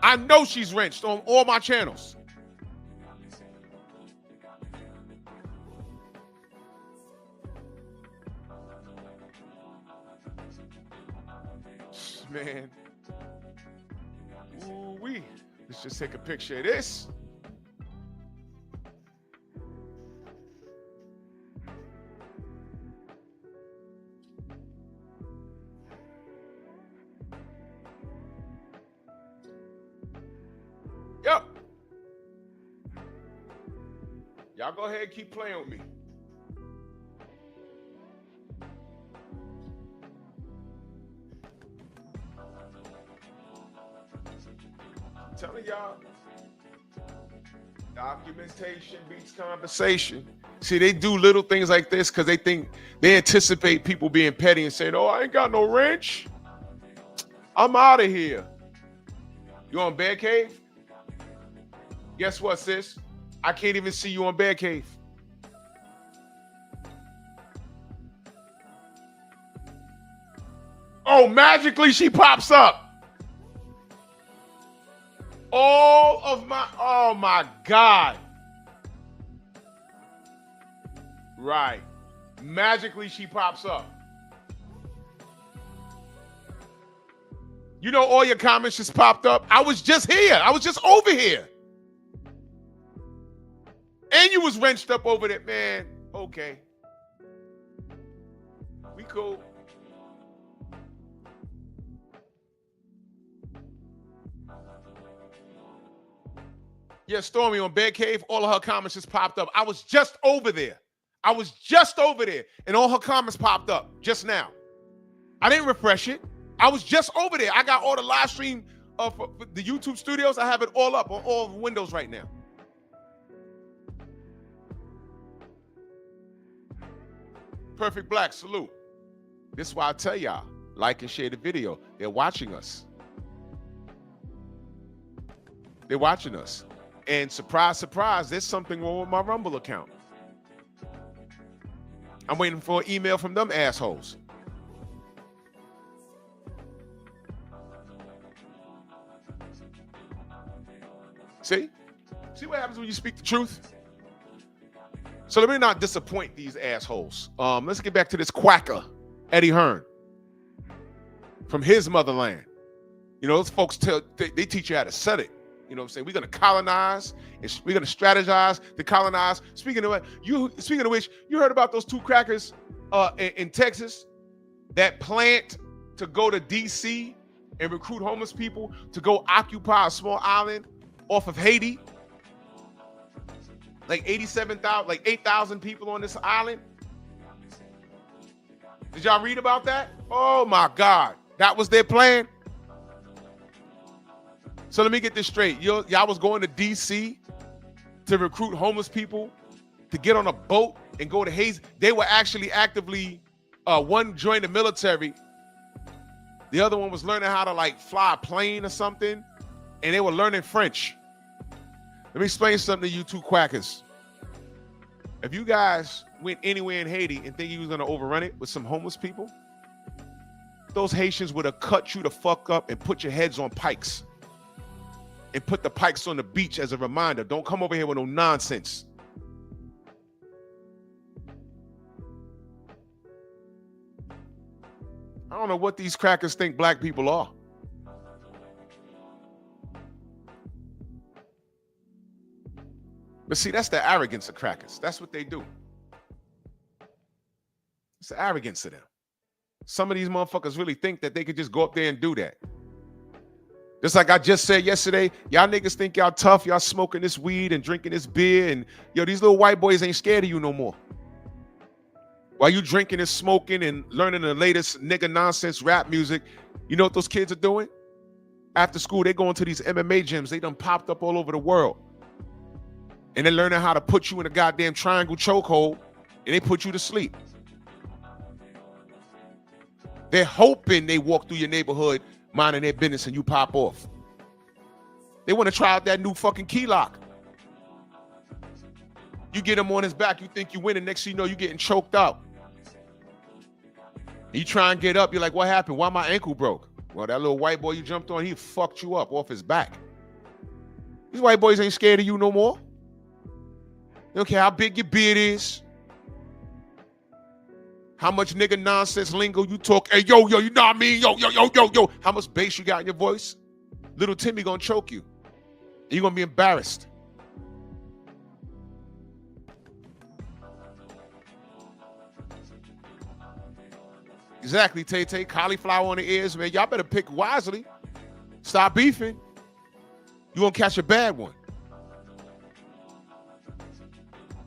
I know she's wrenched on all my channels. Man. Ooh-wee. Let's just take a picture of this. Yep. Y'all go ahead and keep playing with me. I'm telling y'all, documentation beats conversation. See, they do little things like this because they anticipate people being petty and saying, "Oh, I ain't got no wrench. I'm out of here." You on Bear Cave? Guess what, sis? I can't even see you on Bear Cave. Oh, magically she pops up. Oh my God. Right. Magically she pops up. You know, all your comments just popped up. I was just here. I was just over here. And you was wrenched up over there, man. Okay. We cool. Yeah, Stormy on Bear Cave, all of her comments just popped up. I was just over there. And all her comments popped up just now. I didn't refresh it. I was just over there. I got all the live stream of the YouTube studios. I have it all up on all the windows right now. Perfect Black, salute. This is why I tell y'all, like and share the video. They're watching us. They're watching us. And surprise, surprise, there's something wrong with my Rumble account. I'm waiting for an email from them assholes. See? See what happens when you speak the truth? So let me not disappoint these assholes. Let's get back to this Quacka, Eddie Hearn, from his motherland. You know, those folks they teach you how to set it. You know what I'm saying? We're going to colonize, and we're going to strategize to colonize. Speaking of which, you heard about those two crackers in Texas that plant to go to D.C. and recruit homeless people to go occupy a small island off of Haiti? Like 8,000 people on this island. Did y'all read about that? Oh my God. That was their plan? So let me get this straight. Y'all was going to D.C. to recruit homeless people to get on a boat and go to Haiti. They were actually actively, one joined the military. The other one was learning how to like fly a plane or something. And they were learning French. Let me explain something to you two quackers. If you guys went anywhere in Haiti and think you was going to overrun it with some homeless people, those Haitians would have cut you the fuck up and put your heads on pikes. And put the pikes on the beach as a reminder. Don't come over here with no nonsense. I don't know what these crackers think black people are. But see, that's the arrogance of crackers. That's what they do. It's the arrogance of them. Some of these motherfuckers really think that they could just go up there and do that. Just like I just said yesterday, y'all niggas think y'all tough. Y'all smoking this weed and drinking this beer. And, yo, these little white boys ain't scared of you no more. While you drinking and smoking and learning the latest nigga nonsense rap music, you know what those kids are doing? After school, they going to these MMA gyms. They done popped up all over the world. And they're learning how to put you in a goddamn triangle chokehold, and they put you to sleep. They're hoping they walk through your neighborhood minding their business and you pop off. They want to try out that new fucking key lock. You get him on his back, you think you win, and next thing you know, you're getting choked out. You try and get up, you're like, what happened? Why my ankle broke? Well, that little white boy you jumped on, he fucked you up off his back. These white boys ain't scared of you no more. They don't care how big your beard is. How much nigga nonsense lingo you talk. Hey, yo, you know what I mean? Yo. How much bass you got in your voice? Little Timmy gonna choke you. You're gonna be embarrassed. Exactly, Tay. Cauliflower on the ears, man. Y'all better pick wisely. Stop beefing. you're going to catch a bad one.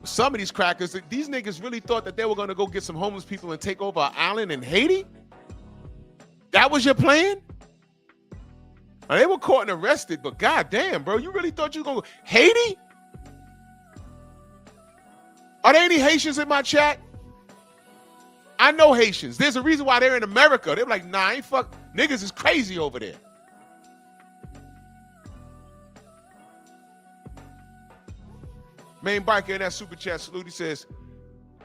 Some of these crackers, these niggas really thought that they were going to go get some homeless people and take over an island in Haiti? That was your plan? Now, they were caught and arrested, but goddamn, bro, you really thought you were going to Haiti? Are there any Haitians in my chat? I know Haitians. There's a reason why they're in America. They're like, nah, I ain't fuck. Niggas is crazy over there. Main biker in that super chat salute, he says,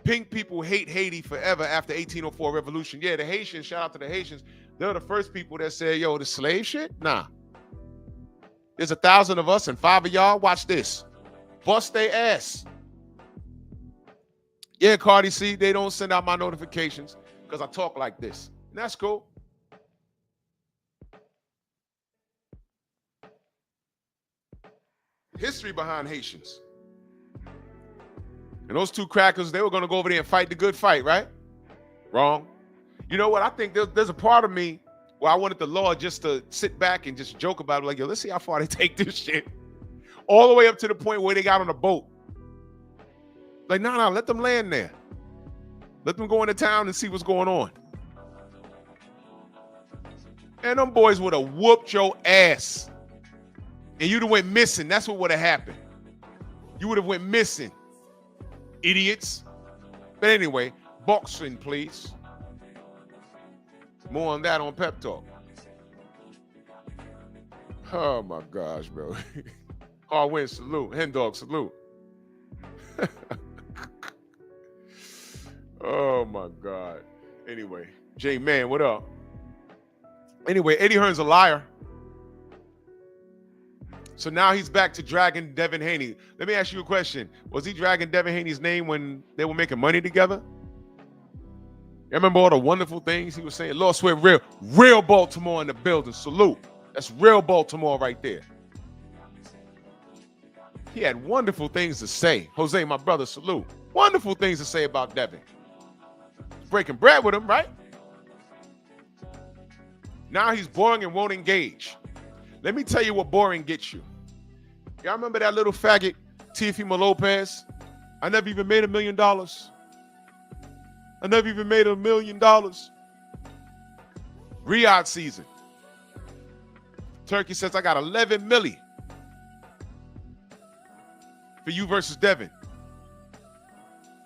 pink people hate Haiti forever after 1804 revolution. Yeah, the Haitians, shout out to the Haitians. They're the first people that said, yo, the slave shit? Nah. There's 1,000 of us and 5 of y'all. Watch this. Bust they ass. Yeah, Cardi, see, they don't send out my notifications because I talk like this. And that's cool. History behind Haitians. And those two crackers, they were going to go over there and fight the good fight, right? Wrong. You know what? I think there's a part of me where I wanted the law just to sit back and just joke about it. Like, yo, let's see how far they take this shit. All the way up to the point where they got on a boat. Like, no, let them land there. Let them go into town and see what's going on. And them boys would have whooped your ass. And you'd have went missing. That's what would have happened. You would have went missing. Idiots. But anyway, boxing, please. More on that on Pep Talk. Oh, my gosh, bro. Hard win, salute. Hen dog, salute. Oh, my God. Anyway, J-Man, what up? Anyway, Eddie Hearn's a liar. So now he's back to dragging Devin Haney. Let me ask you a question. Was he dragging Devin Haney's name when they were making money together? You remember all the wonderful things he was saying? Lord swear, real Baltimore in the building. Salute. That's real Baltimore right there. He had wonderful things to say. Jose, my brother, salute. Wonderful things to say about Devin. Breaking bread with him, right? Now he's boring and won't engage. Let me tell you what boring gets you. Y'all remember that little faggot, Teofimo Lopez? I never even made $1 million. I never even made $1 million. Riyadh season. Turkey says, I got 11 milli for you versus Devin.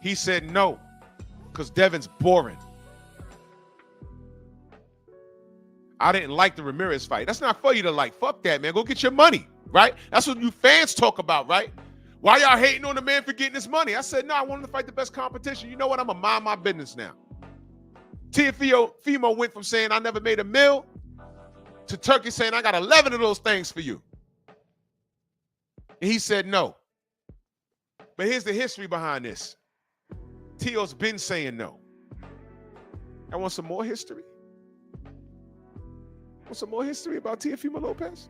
He said no, because Devin's boring. I didn't like the Ramirez fight. That's not for you to like. Fuck that, man. Go get your money, right? That's what you fans talk about, right? Why y'all hating on the man for getting his money? I said, no, I wanted to fight the best competition. You know what? I'm going to mind my business now. Teofimo went from saying I never made $1 million to Turkey saying I got 11 of those things for you. And he said no. But here's the history behind this. Teo's been saying no. I want some more history. Want some more history about Teofimo Lopez?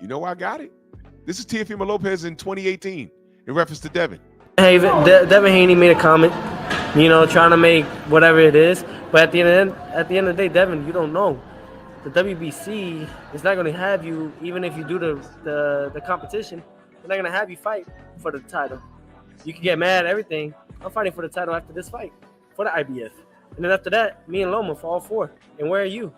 You know I got it. This is Teofimo Lopez in 2018 in reference to Devin. Hey, Devin Haney made a comment, trying to make whatever it is. But at the end of the day, Devin, you don't know. The WBC is not going to have you, even if you do the competition, they're not going to have you fight for the title. You can get mad at everything. I'm fighting for the title after this fight, for the IBF. And then after that, me and Loma for all 4. And where are you?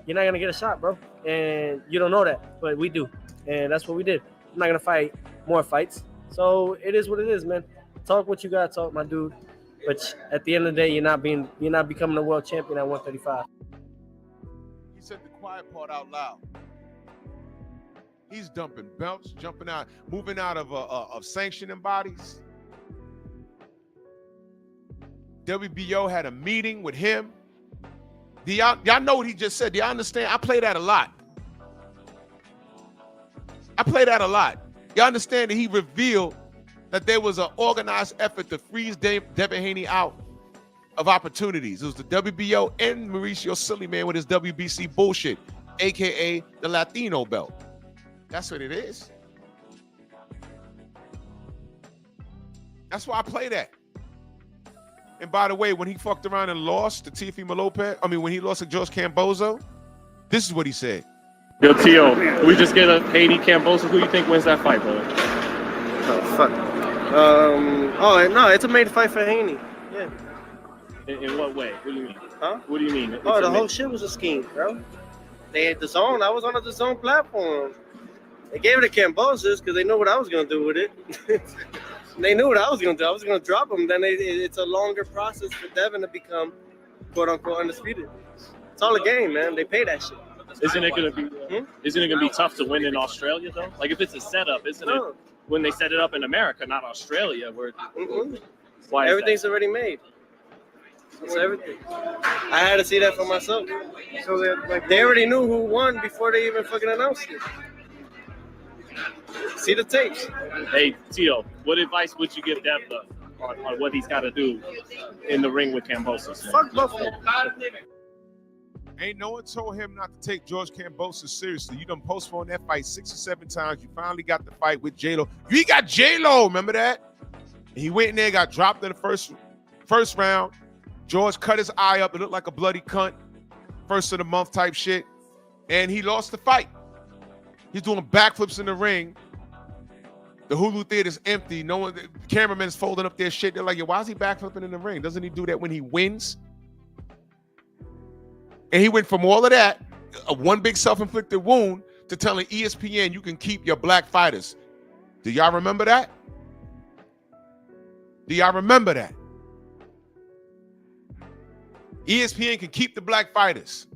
You're not going to get a shot, bro. And you don't know that, but we do. And that's what we did. I'm not going to fight more fights. So it is what it is, man. Talk what you got to talk, my dude. But at the end of the day, you're not becoming a world champion at 135. He said the quiet part out loud. He's dumping belts, jumping out, moving out of sanctioning bodies. WBO had a meeting with him. Y'all know what he just said? Do y'all understand? I play that a lot. Y'all understand that he revealed that there was an organized effort to freeze Devin Haney out of opportunities. It was the WBO and Mauricio Sillyman with his WBC bullshit, a.k.a. the Latino belt. That's what it is. That's why I play that. And by the way, when he fucked around and lost to Teofimo Lopez, when he lost to George Cambozo, this is what he said. Yo, Tio, we just get a Haney Kambosos. Who you think wins that fight, brother? Oh, fuck. No, it's a made fight for Haney. Yeah. In what way? What do you mean? Huh? What do you mean? Oh, the whole shit was a scheme, bro. They had the zone. I was on the zone platform. They gave it to Kambosos because they knew what I was going to do with it. They knew what I was going to do. I was going to drop him. Then it's a longer process for Devin to become, quote-unquote, undisputed. It's all a game, man. They pay that shit. Isn't it gonna be tough to win in Australia though? Like if it's a setup, isn't it when they set it up in America, not Australia? Where why everything's already made. It's everything. I had to see that for myself. So they already knew who won before they even fucking announced it. See the tapes. Hey Tio, what advice would you give Dev on what he's got to do in the ring with Kambosos? Fuck Buffalo. Ain't no one told him not to take George Kambosos seriously. You done postponed that fight 6 or 7 times. You finally got the fight with J-Lo. You got J-Lo, remember that? And he went in there, got dropped in the first round. George cut his eye up. It looked like a bloody cunt. First of the month type shit. And he lost the fight. He's doing backflips in the ring. The Hulu theater's empty. No one, the cameraman's folding up their shit. They're like, yo, why is he backflipping in the ring? Doesn't he do that when he wins? And he went from all of that, one big self-inflicted wound, to telling ESPN you can keep your black fighters. Do y'all remember that? Do y'all remember that? ESPN can keep the black fighters.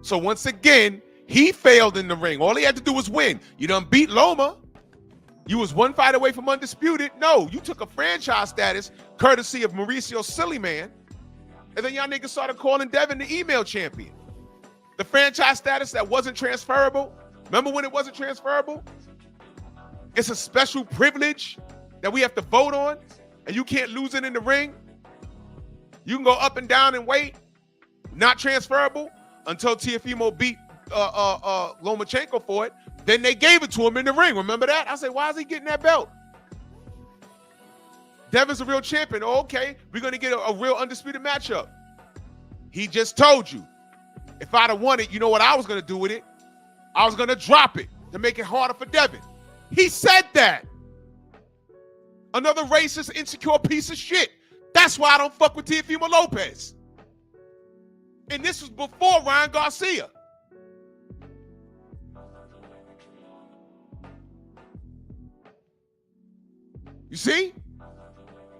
So once again, he failed in the ring. All he had to do was win. You done beat Loma. You was one fight away from undisputed. No, you took a franchise status courtesy of Mauricio Sillyman. And then y'all niggas started calling Devin the email champion. The franchise status that wasn't transferable. Remember when it wasn't transferable? It's a special privilege that we have to vote on, and you can't lose it in the ring. You can go up and down and wait. Not transferable until Teofimo beat Lomachenko for it. Then they gave it to him in the ring. Remember that? I said, why is he getting that belt? Devin's a real champion. Oh, okay, we're going to get a real undisputed matchup. He just told you, if I'd have won it, you know what I was going to do with it? I was going to drop it to make it harder for Devin. He said that. Another racist, insecure piece of shit. That's why I don't fuck with Teofimo Lopez. And this was before Ryan Garcia. You see?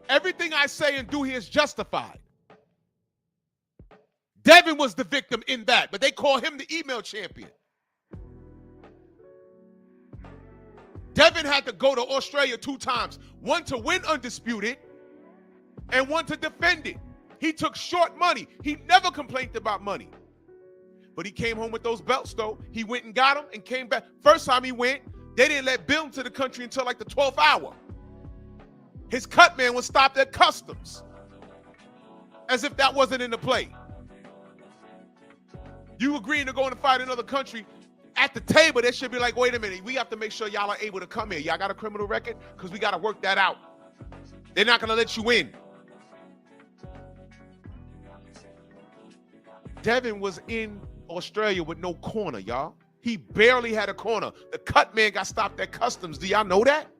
Everything I say and do here is justified. Devin was the victim in that, but they call him the email champion. Devin had to go to Australia 2 times. One to win undisputed and one to defend it. He took short money. He never complained about money. But he came home with those belts, though. He went and got them and came back. First time he went, they didn't let Bill into the country until like the 12th hour. His cut man was stopped at customs. As if that wasn't in the play. You agreeing to go and fight in another country, at the table, they should be like, wait a minute, we have to make sure y'all are able to come here. Y'all got a criminal record? Because we got to work that out. They're not going to let you in. Devin was in Australia with no corner, y'all. He barely had a corner. The cut man got stopped at customs. Do y'all know that?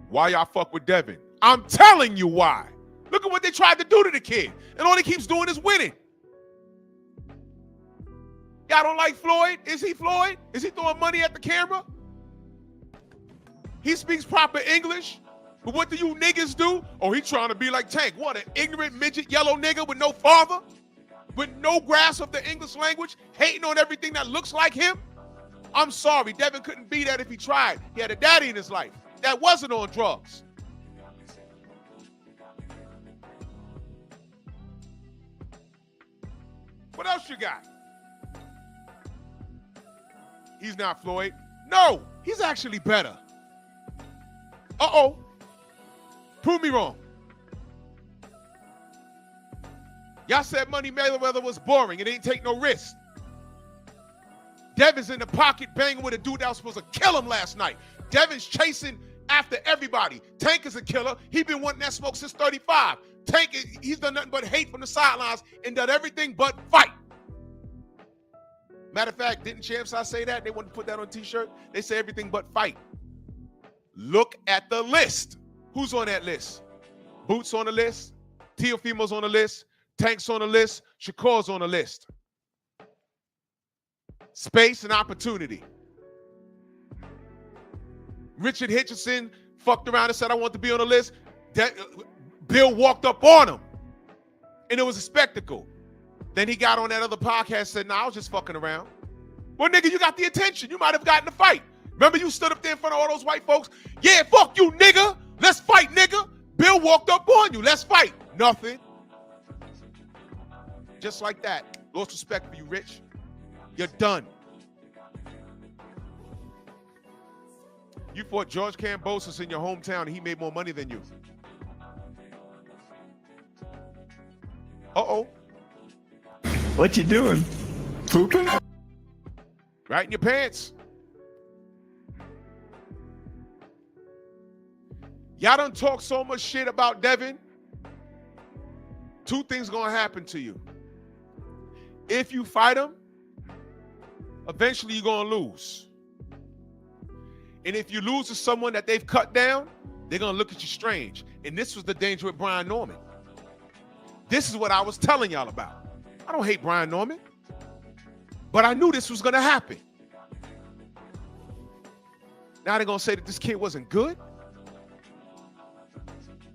Why y'all fuck with Devin? I'm telling you why. Look at what they tried to do to the kid. And all he keeps doing is winning. Y'all don't like Floyd? Is he Floyd? Is he throwing money at the camera? He speaks proper English. But what do you niggas do? Oh, he trying to be like Tank. What, an ignorant midget yellow nigga with no father? With no grasp of the English language? Hating on everything that looks like him? I'm sorry, Devin couldn't be that if he tried. He had a daddy in his life that wasn't on drugs. What else you got? He's not Floyd. No, he's actually better. Uh-oh. Prove me wrong. Y'all said Money Mayweather was boring. It ain't take no risk. Devin's in the pocket banging with a dude that was supposed to kill him last night. Devin's chasing after everybody. Tank is a killer. He been wanting that smoke since 35. Tank, he's done nothing but hate from the sidelines and done everything but fight. Matter of fact, didn't Champs I say that? They wanted to put that on a t-shirt. They say everything but fight. Look at the list. Who's on that list? Boots on the list. Teofimo's on the list. Tank's on the list. Shakur's on the list. Space and opportunity. Richard Hitchison fucked around and said, I want to be on the list. Bill walked up on him. And it was a spectacle. Then he got on that other podcast and said, nah, I was just fucking around. Well, nigga, you got the attention. You might have gotten the fight. Remember you stood up there in front of all those white folks? Yeah, fuck you, nigga. Let's fight, nigga. Bill walked up on you. Let's fight. Nothing. Just like that. Lost respect for you, Rich. You're done. You fought George Kambosos in your hometown and he made more money than you. Uh-oh. What you doing? Pooping? Right in your pants. Y'all done talk so much shit about Devin. Two things gonna happen to you. If you fight him, eventually you're gonna lose. And if you lose to someone that they've cut down, they're gonna look at you strange. And this was the danger with Brian Norman. This is what I was telling y'all about. I don't hate Brian Norman, but I knew this was gonna happen. Now they're gonna say that this kid wasn't good?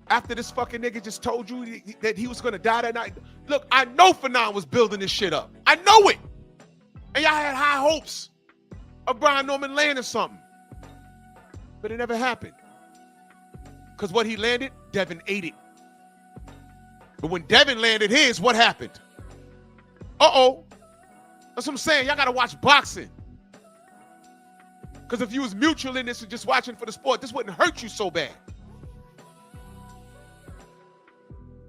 After this fucking nigga just told you that he was gonna die that night. Look, I know Fanon was building this shit up. I know it. And y'all had high hopes of Brian Norman landing something. But it never happened. Because what he landed, Devin ate it. But when Devin landed his, what happened? Uh-oh. That's what I'm saying. Y'all gotta watch boxing. Because if you was mutual in this and just watching for the sport, this wouldn't hurt you so bad.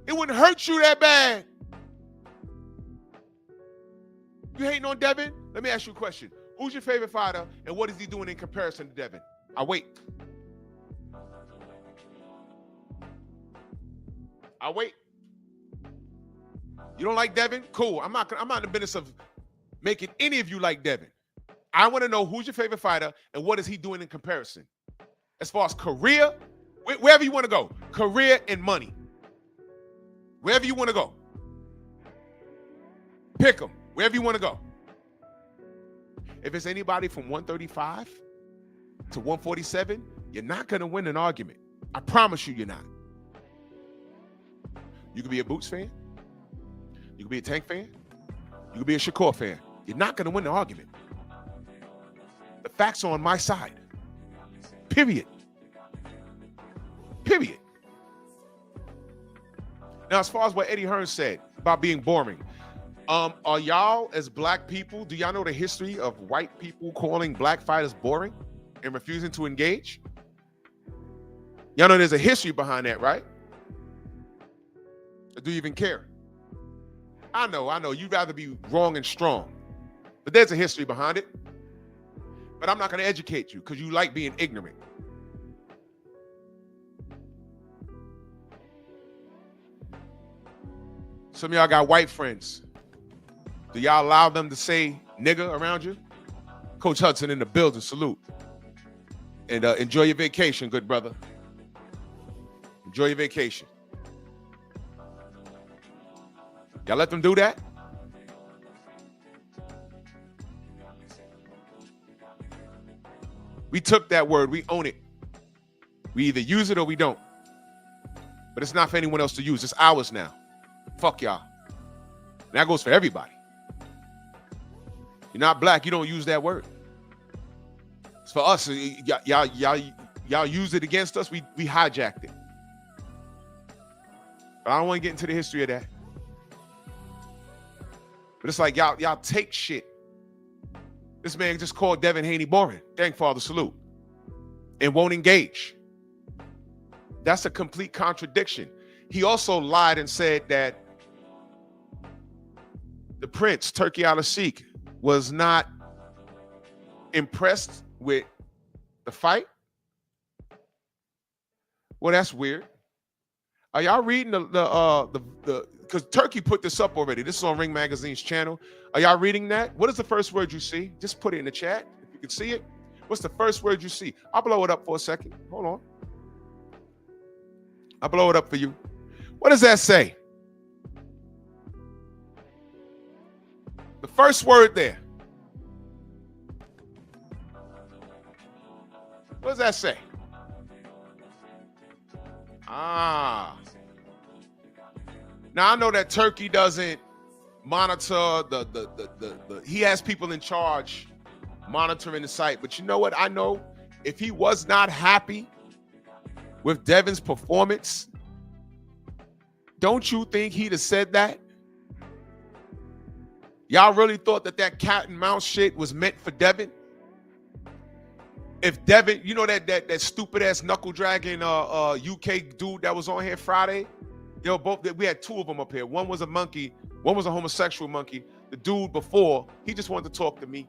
It wouldn't hurt you that bad. You hating on Devin? Let me ask you a question. Who's your favorite fighter and what is he doing in comparison to Devin? I wait. You don't like Devin? Cool. I'm not in the business of making any of you like Devin. I want to know who's your favorite fighter and what is he doing in comparison. As far as career, wherever you want to go. Career and money. Wherever you want to go. Pick them. Wherever you want to go. If it's anybody from 135 to 147, you're not going to win an argument. I promise you you're not. You could be a Boots fan. You could be a Tank fan. You could be a Shakur fan. You're not going to win the argument. The facts are on my side. Period. Period. Now, as far as what Eddie Hearn said about being boring, are y'all as black people, do y'all know the history of white people calling black fighters boring and refusing to engage? Y'all know there's a history behind that, right? Or do you even care? I know. You'd rather be wrong and strong. But there's a history behind it. But I'm not going to educate you because you like being ignorant. Some of y'all got white friends. Do y'all allow them to say nigga around you? Coach Hudson in the building, salute. And enjoy your vacation, good brother. Enjoy your vacation. Y'all let them do that? We took that word, we own it. We either use it or we don't. But it's not for anyone else to use, it's ours now. Fuck y'all. And that goes for everybody. You're not black, you don't use that word. It's for us. Y'all use it against us, we hijacked it. But I don't want to get into the history of that. But it's like y'all take shit. This man just called Devin Haney boring. Thank Father, salute. And won't engage. That's a complete contradiction. He also lied and said that the Prince, Turki Al-Sheikh, was not impressed with the fight. Well, that's weird. Are y'all reading the because Turkey put this up already. This is on Ring Magazine's channel. Are y'all reading that? What is the first word you see? Just put it in the chat if you can see it. What's the first word you see? I'll blow it up for a second. Hold on. I'll blow it up for you. What does that say? The first word there. What does that say? Ah. Now I know that Turkey doesn't monitor the he has people in charge monitoring the site, but you know what? I know if he was not happy with Devin's performance, don't you think he'd have said that? Y'all really thought that cat and mouse shit was meant for Devin? If Devin, you know that stupid ass knuckle dragging UK dude that was on here Friday, they were both. We had two of them up here. One was a monkey. One was a homosexual monkey. The dude before, he just wanted to talk to me.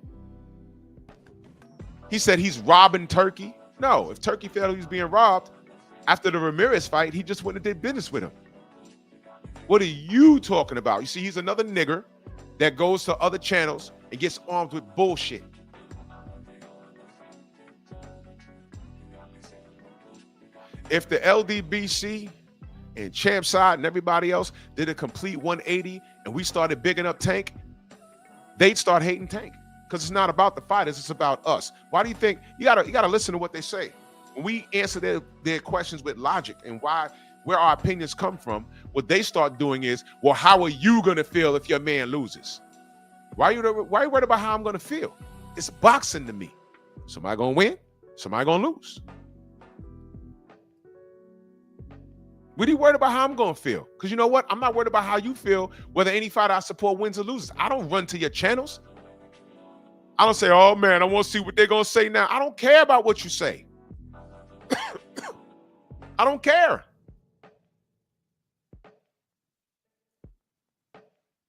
He said he's robbing Turkey. No, if Turkey felt he was being robbed after the Ramirez fight, he just wouldn't have did business with him. What are you talking about? You see, he's another nigger that goes to other channels and gets armed with bullshit. If the LDBC and Champside and everybody else did a complete 180 and we started bigging up Tank, they'd start hating Tank because it's not about the fighters, it's about us. Why do you think you gotta listen to what they say? When we answer their questions with logic and where our opinions come from, what they start doing is, well, how are you gonna feel if your man loses? Why are you worried about how I'm gonna feel? It's boxing to me. Somebody gonna win, somebody gonna lose. What are you worried about how I'm going to feel? Because you know what? I'm not worried about how you feel, whether any fighter I support wins or loses. I don't run to your channels. I don't say, oh, man, I want to see what they're going to say now. I don't care about what you say. I don't care.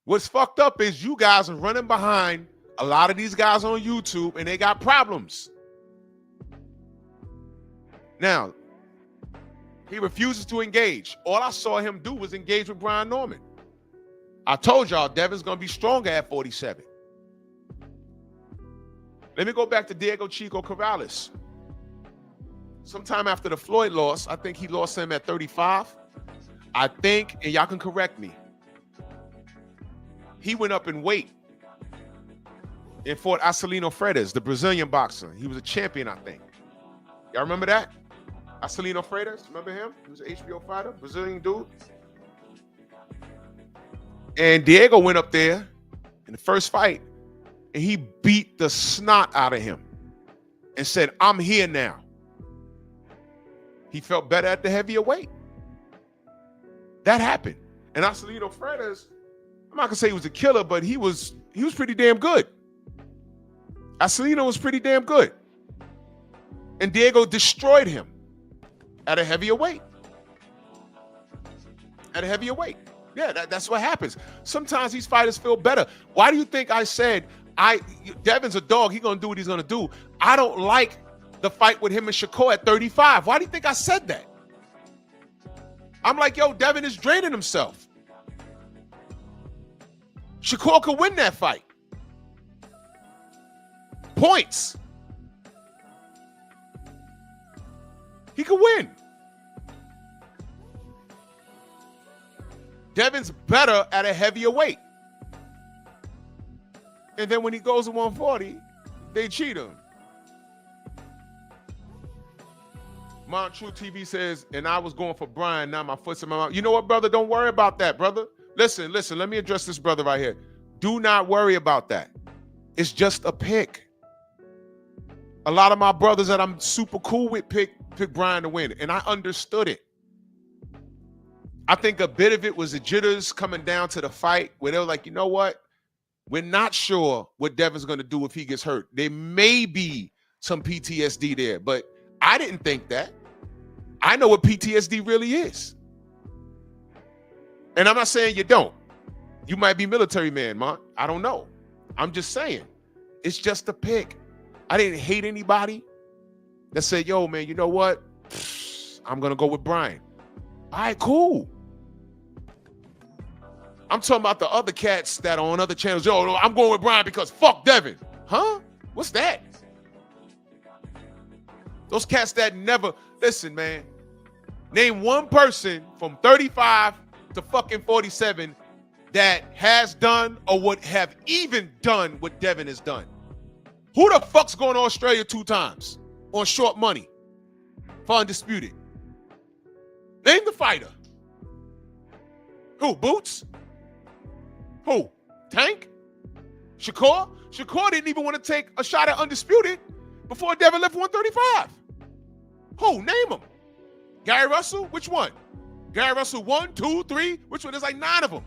What's fucked up is you guys are running behind a lot of these guys on YouTube, and they got problems. Now, he refuses to engage. All I saw him do was engage with Brian Norman. I told y'all Devin's going to be stronger at 47. Let me go back to Diego Chico Corrales. Sometime after the Floyd loss, I think he lost him at 35. I think, and y'all can correct me, he went up in weight and fought Acelino Freitas, the Brazilian boxer. He was a champion, I think. Y'all remember that? Acelino Freitas, remember him? He was an HBO fighter, Brazilian dude. And Diego went up there in the first fight, and he beat the snot out of him and said, I'm here now. He felt better at the heavier weight. That happened. And Acelino Freitas, I'm not going to say he was a killer, but he was pretty damn good. Acelino was pretty damn good. And Diego destroyed him. At a heavier weight. At a heavier weight. Yeah, that's what happens. Sometimes these fighters feel better. Why do you think I said, Devin's a dog, he's going to do what he's going to do? I don't like the fight with him and Shakur at 35. Why do you think I said that? I'm like, yo, Devin is draining himself. Shakur could win that fight. Points. He could win. Devin's better at a heavier weight. And then when he goes to 140, they cheat him. Mount True TV says, and I was going for Brian, now my foot's in my mouth. You know what, brother? Don't worry about that, brother. Listen, let me address this brother right here. Do not worry about that. It's just a pick. A lot of my brothers that I'm super cool with pick Brian to win, and I understood it. I think a bit of it was the jitters coming down to the fight where they were like, you know what? We're not sure what Devin's going to do if he gets hurt. There may be some PTSD there, but I didn't think that. I know what PTSD really is. And I'm not saying you don't. You might be military man, man. I don't know. I'm just saying. It's just a pick. I didn't hate anybody that said, yo, man, you know what? I'm going to go with Brian. All right, cool. I'm talking about the other cats that are on other channels. Yo, no, I'm going with Brian because fuck Devin. Huh? What's that? Those cats that never, listen, man. Name one person from 35 to fucking 47 that has done or would have even done what Devin has done. Who the fuck's going to Australia 2 times on short money for Undisputed? Name the fighter. Who? Boots? Who? Tank? Shakur? Shakur didn't even want to take a shot at Undisputed before Devin left 135. Who? Name them. Gary Russell? Which one? Gary Russell 1, 2, 3? Which one? There's like 9 of them.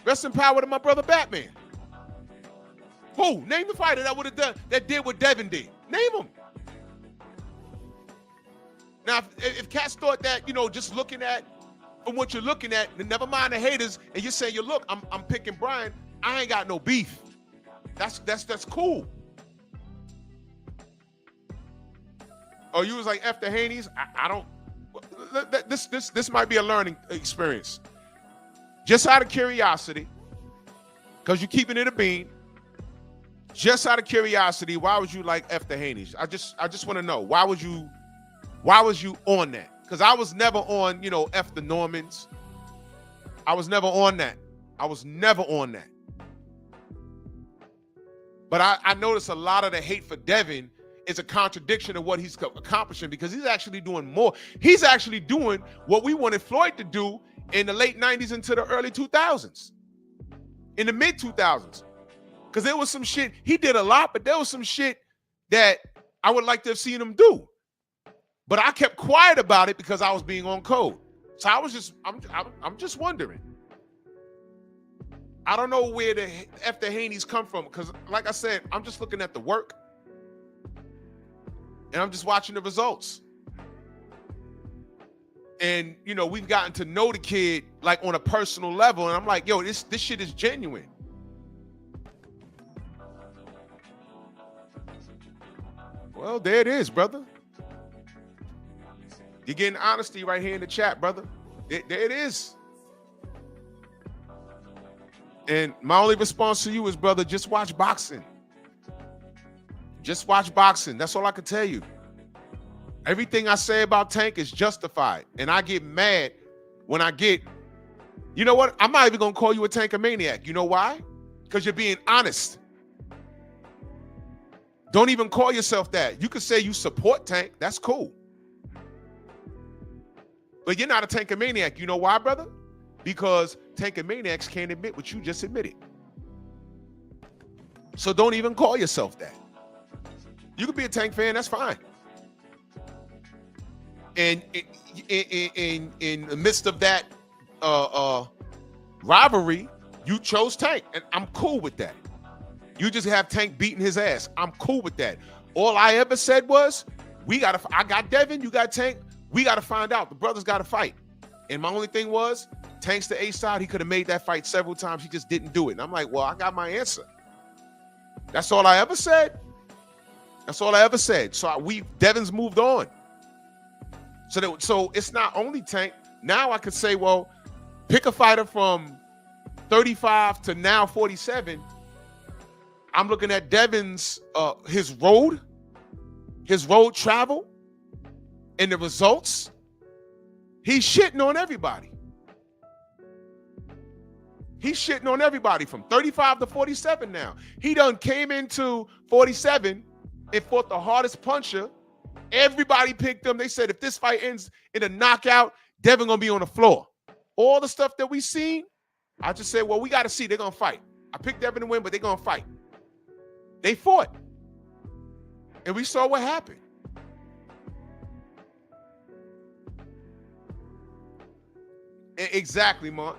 Rest in power to my brother Batman. Who? Name the fighter that would have done, that did what Devin did. Name them. Now, if cats thought that, you know, just looking at from what you're looking at, never mind the haters, and you're saying, look, I'm picking Brian, I ain't got no beef. That's cool. Oh, you was like F the Haney's? I don't. This might be a learning experience. Just out of curiosity, because you're keeping it a bean. Just out of curiosity, why would you like F the Haney's? I just want to know, why was you on that? Because I was never on, you know, F the Normans. I was never on that. But I noticed a lot of the hate for Devin is a contradiction of what he's accomplishing, because he's actually doing more. He's actually doing what we wanted Floyd to do in the late 90s into the early 2000s. In the mid 2000s. Because there was some shit, he did a lot, but there was some shit that I would like to have seen him do. But I kept quiet about it because I was being on code. So I'm just wondering. I don't know where the F the Haney's come from, because like I said, I'm just looking at the work and I'm just watching the results. And, you know, we've gotten to know the kid like on a personal level, and I'm like, yo, this shit is genuine. Well, there it is, brother. You're getting honesty right here in the chat, brother. There it is. And my only response to you is, brother, just watch boxing. Just watch boxing. That's all I can tell you. Everything I say about Tank is justified. And I get mad when I get, you know what? I'm not even going to call you a Tankamaniac. You know why? Because you're being honest. Don't even call yourself that. You could say you support Tank. That's cool. But you're not a Tankamaniac. You know why, brother? Because Tankamaniacs can't admit what you just admitted. So don't even call yourself that. You could be a Tank fan. That's fine. And in the midst of that rivalry, you chose Tank. And I'm cool with that. You just have Tank beating his ass. I'm cool with that. All I ever said was, I got Devin, you got Tank. We got to find out. The brothers got to fight. And my only thing was, Tank's the A side. He could have made that fight several times. He just didn't do it. And I'm like, well, I got my answer. That's all I ever said. So Devin's moved on. So it's not only Tank. Now I could say, well, pick a fighter from 35 to now 47. I'm looking at Devin's his road travel, and the results. He's shitting on everybody. He's shitting on everybody from 35 to 47 now. He done came into 47 and fought the hardest puncher. Everybody picked him. They said if this fight ends in a knockout, Devin gonna be on the floor. All the stuff that we seen, I just said, well, we got to see. They're gonna fight. I picked Devin to win, but they're gonna fight. They fought. And we saw what happened. Exactly, Mark.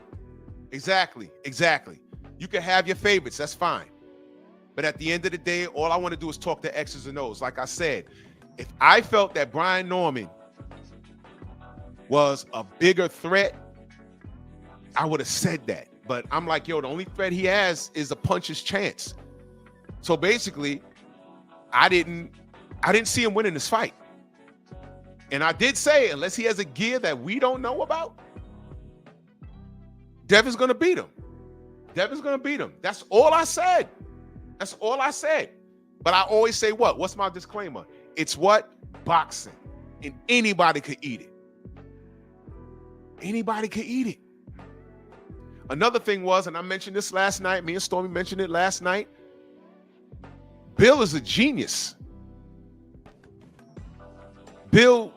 Exactly. You can have your favorites. That's fine. But at the end of the day, all I want to do is talk to X's and O's. Like I said, if I felt that Brian Norman was a bigger threat, I would have said that. But I'm like, yo, the only threat he has is a puncher's chance. So basically, I didn't see him winning this fight. And I did say, unless he has a gear that we don't know about, Devin's going to beat him. Devin's going to beat him. That's all I said. That's all I said. But I always say what? What's my disclaimer? It's what? Boxing. And anybody could eat it. Anybody could eat it. Another thing was, and I mentioned this last night, me and Stormy mentioned it last night, Bill is a genius. Bill,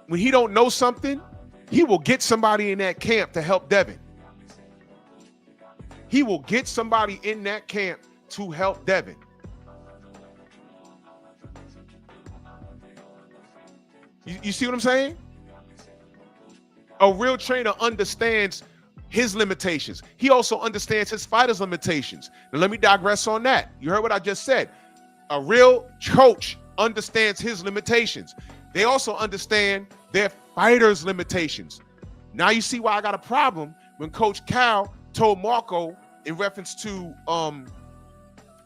when he don't know something, he will get somebody in that camp to help Devin. He will get somebody in that camp to help Devin. You see what I'm saying? A real trainer understands his limitations. He also understands his fighter's limitations. Now let me digress on that. You heard what I just said. A real coach understands his limitations. They also understand their fighter's limitations. Now you see why I got a problem when Coach Cal told Marco in reference to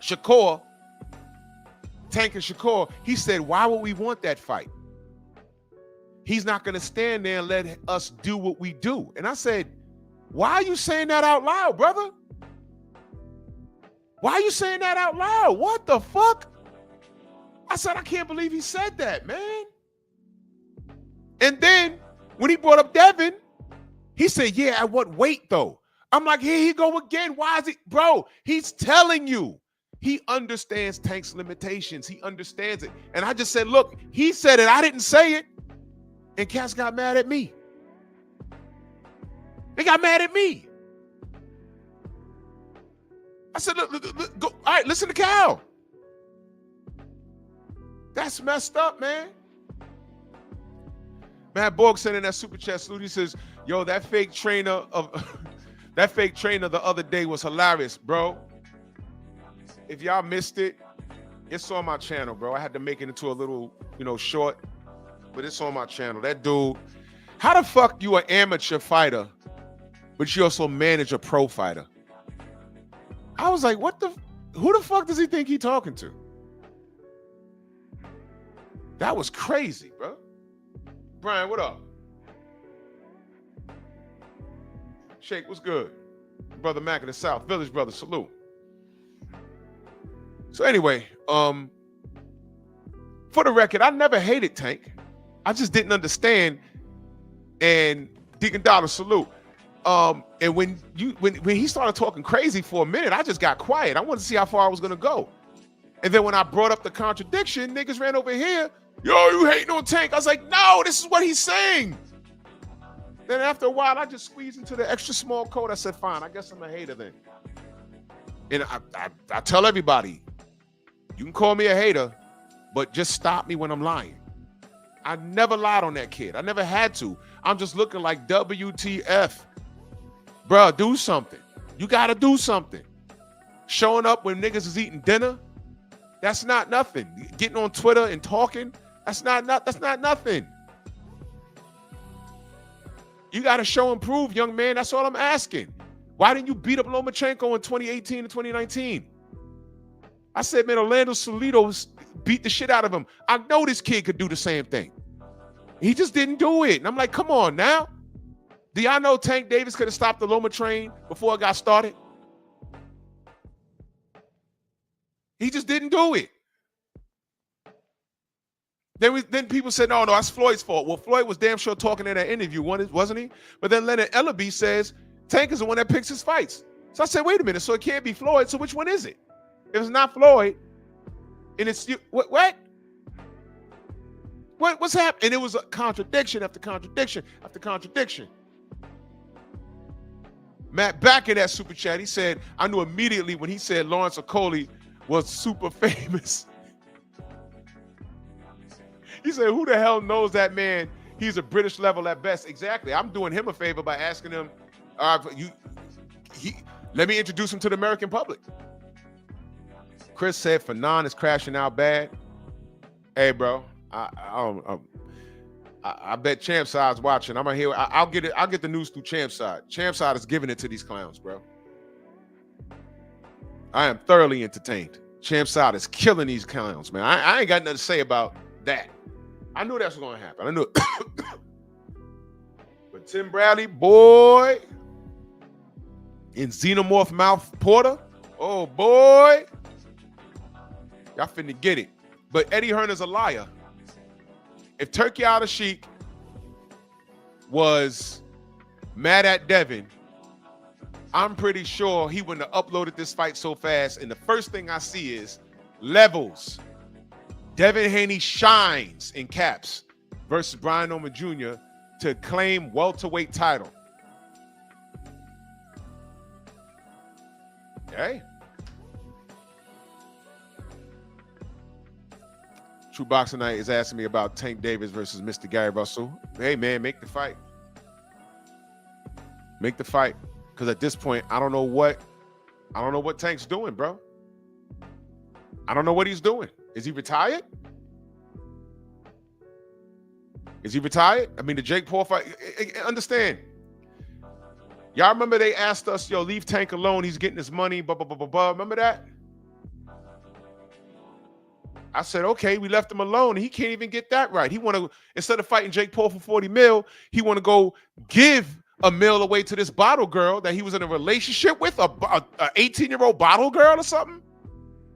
Shakur, Tank and Shakur, he said, why would we want that fight? He's not going to stand there and let us do what we do. And I said, why are you saying that out loud, brother? Why are you saying that out loud? What the fuck? I said, I can't believe he said that, man. And then when he brought up Devin, he said, yeah, at what weight though? I'm like, here he go again. Why is it? Bro, he's telling you. He understands Tank's limitations. He understands it. And I just said, look, he said it. I didn't say it. And cats got mad at me. They got mad at me. I said, look, go. All right, listen to Cal. That's messed up, man. Matt Borg sent in that super chat salute. He says, yo, that fake trainer the other day was hilarious, bro. If y'all missed it, it's on my channel, bro. I had to make it into a little, short, but it's on my channel. That dude, how the fuck you an amateur fighter, but you also manage a pro fighter? I was like, who the fuck does he think he talking to? That was crazy, bro. Brian, what up? Shake, what's good? Brother Mac in the South, Village Brother, salute. So anyway, for the record, I never hated Tank. I just didn't understand. And Deacon Dollar, salute. And when he started talking crazy for a minute, I just got quiet. I wanted to see how far I was gonna go. And then when I brought up the contradiction, niggas ran over here. Yo, you hating on Tank? I was like, no, this is what he's saying. Then after a while, I just squeezed into the extra small code. I said, fine, I guess I'm a hater then. And I tell everybody, you can call me a hater, but just stop me when I'm lying. I never lied on that kid. I never had to. I'm just looking like WTF. Bruh, do something. You got to do something. Showing up when niggas is eating dinner, that's not nothing. Getting on Twitter and talking, that's not nothing. You got to show and prove, young man. That's all I'm asking. Why didn't you beat up Lomachenko in 2018 and 2019? I said, man, Orlando Salido beat the shit out of him. I know this kid could do the same thing. He just didn't do it. And I'm like, come on now. Do y'all know Tank Davis could have stopped the Loma train before it got started? He just didn't do it. Then people said, no, that's Floyd's fault. Well, Floyd was damn sure talking in that interview, wasn't he? But then Leonard Ellaby says Tank is the one that picks his fights. So I said, wait a minute. So it can't be Floyd. So which one is it? If it's not Floyd, and it's you, what? What's happening? And it was a contradiction after contradiction after contradiction. Matt, back in that super chat, he said, I knew immediately when he said Lawrence Okoli was super famous. He said, who the hell knows that man? He's a British level at best. Exactly. I'm doing him a favor by asking him, let me introduce him to the American public. Chris said Fanon is crashing out bad. Hey, bro, I bet Champside's watching. I'm gonna hear. I'll get the news through Champside. Champside is giving it to these clowns, bro. I am thoroughly entertained. Champside is killing these clowns, man. I ain't got nothing to say about that. I knew that's going to happen. I knew it. But Tim Bradley, boy, in Xenomorph Mouth Porter, oh, boy. Y'all finna get it. But Eddie Hearn is a liar. If Turkey Al Sheik was mad at Devin, I'm pretty sure he wouldn't have uploaded this fight so fast. And the first thing I see is levels. Devin Haney shines in caps versus Brian Norman Jr. to claim welterweight title. Okay. True Boxing Night is asking me about Tank Davis versus Mr. Gary Russell. Hey, man, make the fight. Make the fight. Because at this point, I don't know what Tank's doing, bro. I don't know what he's doing. Is he retired? Is he retired? I mean, the Jake Paul fight, understand. Y'all remember they asked us, yo, leave Tank alone. He's getting his money, blah, blah, blah, blah, blah. Remember that? I said, okay, we left him alone. He can't even get that right. He want to, instead of fighting Jake Paul for 40 mil, he want to go give a mil away to this bottle girl that he was in a relationship with, a 18-year-old bottle girl or something.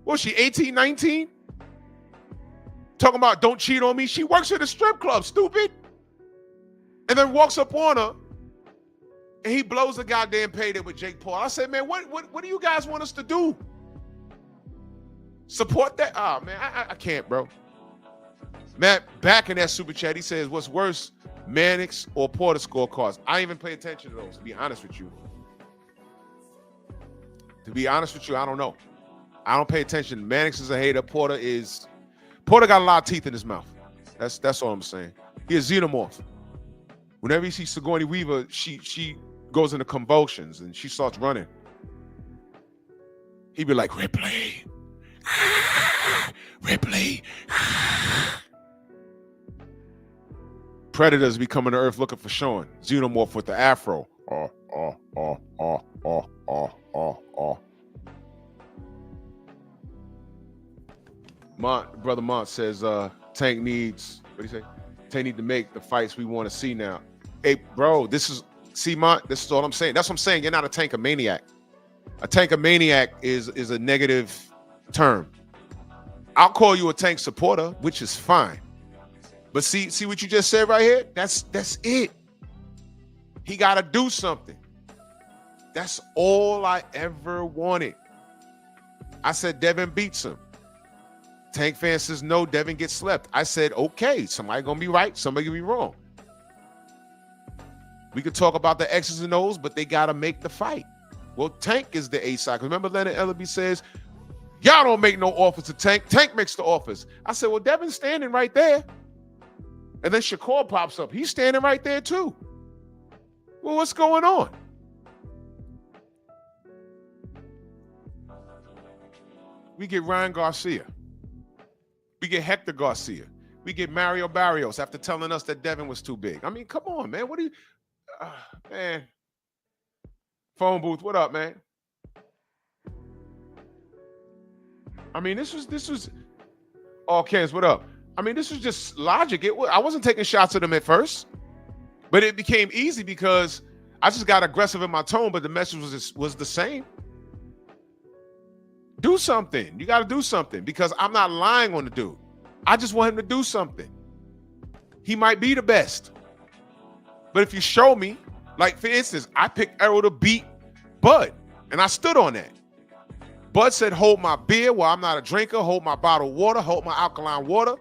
What was she, 18, 19? Talking about don't cheat on me. She works at a strip club, stupid. And then walks up on her, and he blows the goddamn payday with Jake Paul. I said, man, what do you guys want us to do? Support that? Oh, man, I can't, bro. Matt, back in that super chat, he says, what's worse, Mannix or Porter scorecards? I ain't even pay attention to those, to be honest with you. To be honest with you, I don't know. I don't pay attention. Mannix is a hater. Porter got a lot of teeth in his mouth. That's all I'm saying. He a xenomorph. Whenever you see Sigourney Weaver, she goes into convulsions and she starts running. He'd be like, Ripley. Ripley. Predators be coming to Earth looking for Sean. Xenomorph with the afro. Brother Mont says Tank needs, what do you say? Tank need to make the fights we want to see now. Hey, bro, this is Mont, this is all I'm saying. That's what I'm saying. You're not a tankomaniac. A tankomaniac is a negative term. I'll call you a Tank supporter, which is fine. But see what you just said right here? That's it. He got to do something. That's all I ever wanted. I said Devin beats him. Tank fan says no, Devin gets slept. I said, okay, somebody gonna be right, somebody gonna be wrong. We could talk about the X's and O's, but they gotta make the fight. Well, Tank is the A side. Remember Leonard Ellaby says, y'all don't make no offers to Tank. Tank makes the offers. I said, well, Devin's standing right there. And then Shakur pops up. He's standing right there too. Well, what's going on? We get Ryan Garcia. We get Hector Garcia. We get Mario Barrios after telling us that Devin was too big. I mean, come on, man. What do you, man? Phone booth, what up, man? I mean, this was. Oh, Kens, what up? I mean, this was just logic. I wasn't taking shots at him at first, but it became easy because I just got aggressive in my tone, but the message was the same. Do something. You got to do something because I'm not lying on the dude. I just want him to do something. He might be the best. But if you show me, like for instance, I picked Errol to beat Bud, and I stood on that. Bud said, hold my beer. Well, I'm not a drinker. Hold my bottled water. Hold my alkaline water.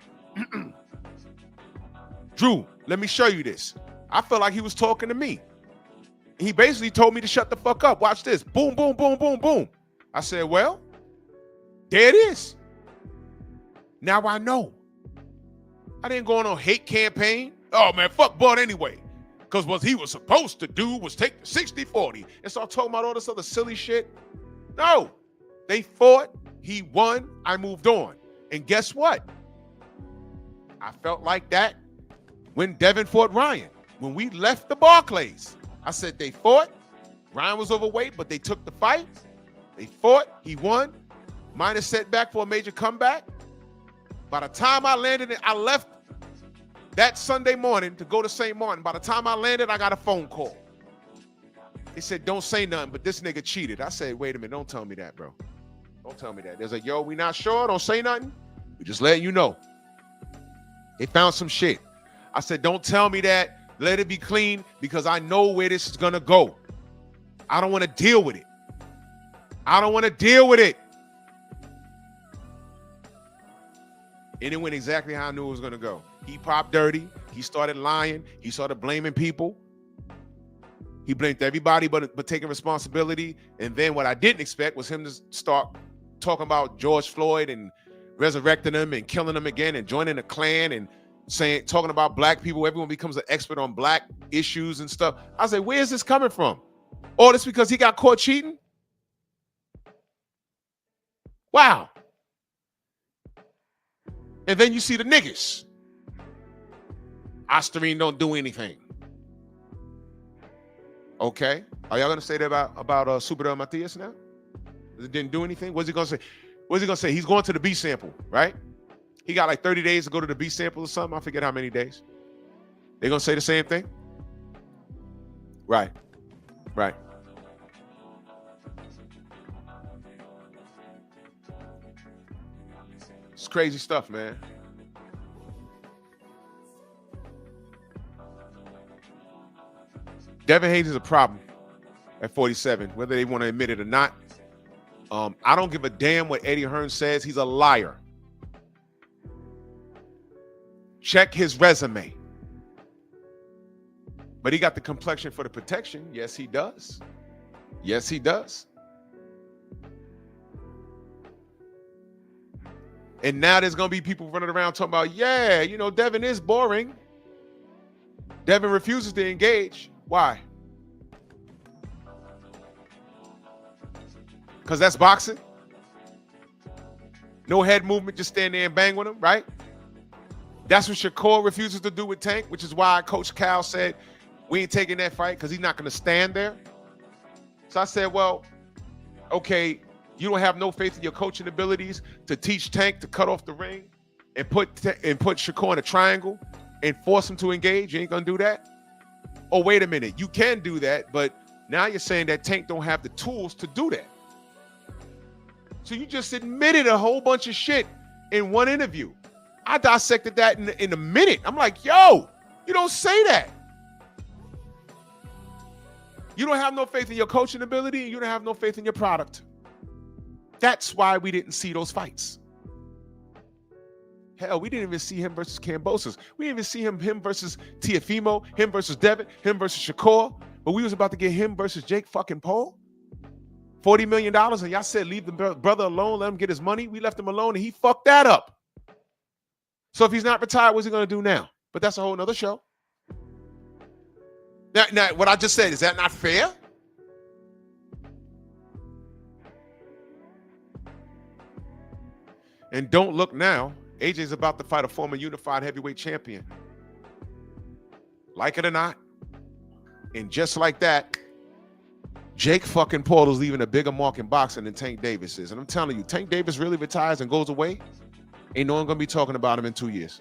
Drew, let me show you this. I felt like he was talking to me. He basically told me to shut the fuck up. Watch this. Boom, boom, boom, boom, boom. I said, well, there it is. Now I know. I didn't go on a hate campaign. Oh, man, fuck Bud anyway. Because what he was supposed to do was take the 60-40 and start talking about all this other silly shit. No. They fought. He won. I moved on. And guess what? I felt like that when Devin fought Ryan. When we left the Barclays, I said they fought. Ryan was overweight, but they took the fight. They fought. He won. Minor setback for a major comeback. By the time I landed, I left that Sunday morning to go to St. Martin. By the time I landed, I got a phone call. They said, don't say nothing, but this nigga cheated. I said, wait a minute, don't tell me that, bro. Don't tell me that. They're like, yo, we not sure, don't say nothing. We just letting you know. They found some shit. I said, don't tell me that. Let it be clean because I know where this is gonna go. I don't want to deal with it. I don't want to deal with it. And it went exactly how I knew it was gonna go. He popped dirty. He started lying. He started blaming people. He blamed everybody but taking responsibility. And then what I didn't expect was him to start talking about George Floyd and resurrecting him and killing him again and joining a Klan and talking about black people. Everyone becomes an expert on black issues and stuff. I said, where is this coming from? All this because he got caught cheating? Wow. And then you see the niggas. Osterine don't do anything. Okay. Are y'all gonna say that about Super Matias now? It didn't do anything? What's he gonna say? What's he gonna say? He's going to the B sample, right? He got like 30 days to go to the B sample or something. I forget how many days. They're gonna say the same thing? Right. Right. It's crazy stuff, man. Devin Hayes is a problem at 47, whether they want to admit it or not. I don't give a damn what Eddie Hearn says. He's a liar. Check his resume. But he got the complexion for the protection. Yes, he does. Yes, he does. And now there's going to be people running around talking about, yeah, you know, Devin is boring. Devin refuses to engage. Why? Because that's boxing. No head movement, just stand there and bang with him, right? That's what Shakur refuses to do with Tank, which is why Coach Cal said, we ain't taking that fight because he's not going to stand there. So I said, well, okay, you don't have no faith in your coaching abilities to teach Tank to cut off the ring and put Shakur in a triangle and force him to engage. You ain't going to do that? Oh, wait a minute. You can do that, but now you're saying that Tank don't have the tools to do that. So you just admitted a whole bunch of shit in one interview. I dissected that in a minute. I'm like, yo, you don't say that. You don't have no faith in your coaching ability and you don't have no faith in your product. That's why we didn't see those fights. Hell, we didn't even see him versus Kambosos. We didn't even see him versus Teofimo, him versus Devin, him versus Shakur. But we was about to get him versus Jake fucking Paul. $40 million, and y'all said leave the brother alone, let him get his money. We left him alone, and he fucked that up. So if he's not retired, what's he going to do now? But that's a whole nother show. Now, what I just said, is that not fair? And don't look now. AJ's about to fight a former unified heavyweight champion. Like it or not. And just like that, Jake fucking Paul is leaving a bigger mark in boxing than Tank Davis is. And I'm telling you, Tank Davis really retires and goes away, ain't no one gonna be talking about him in 2 years.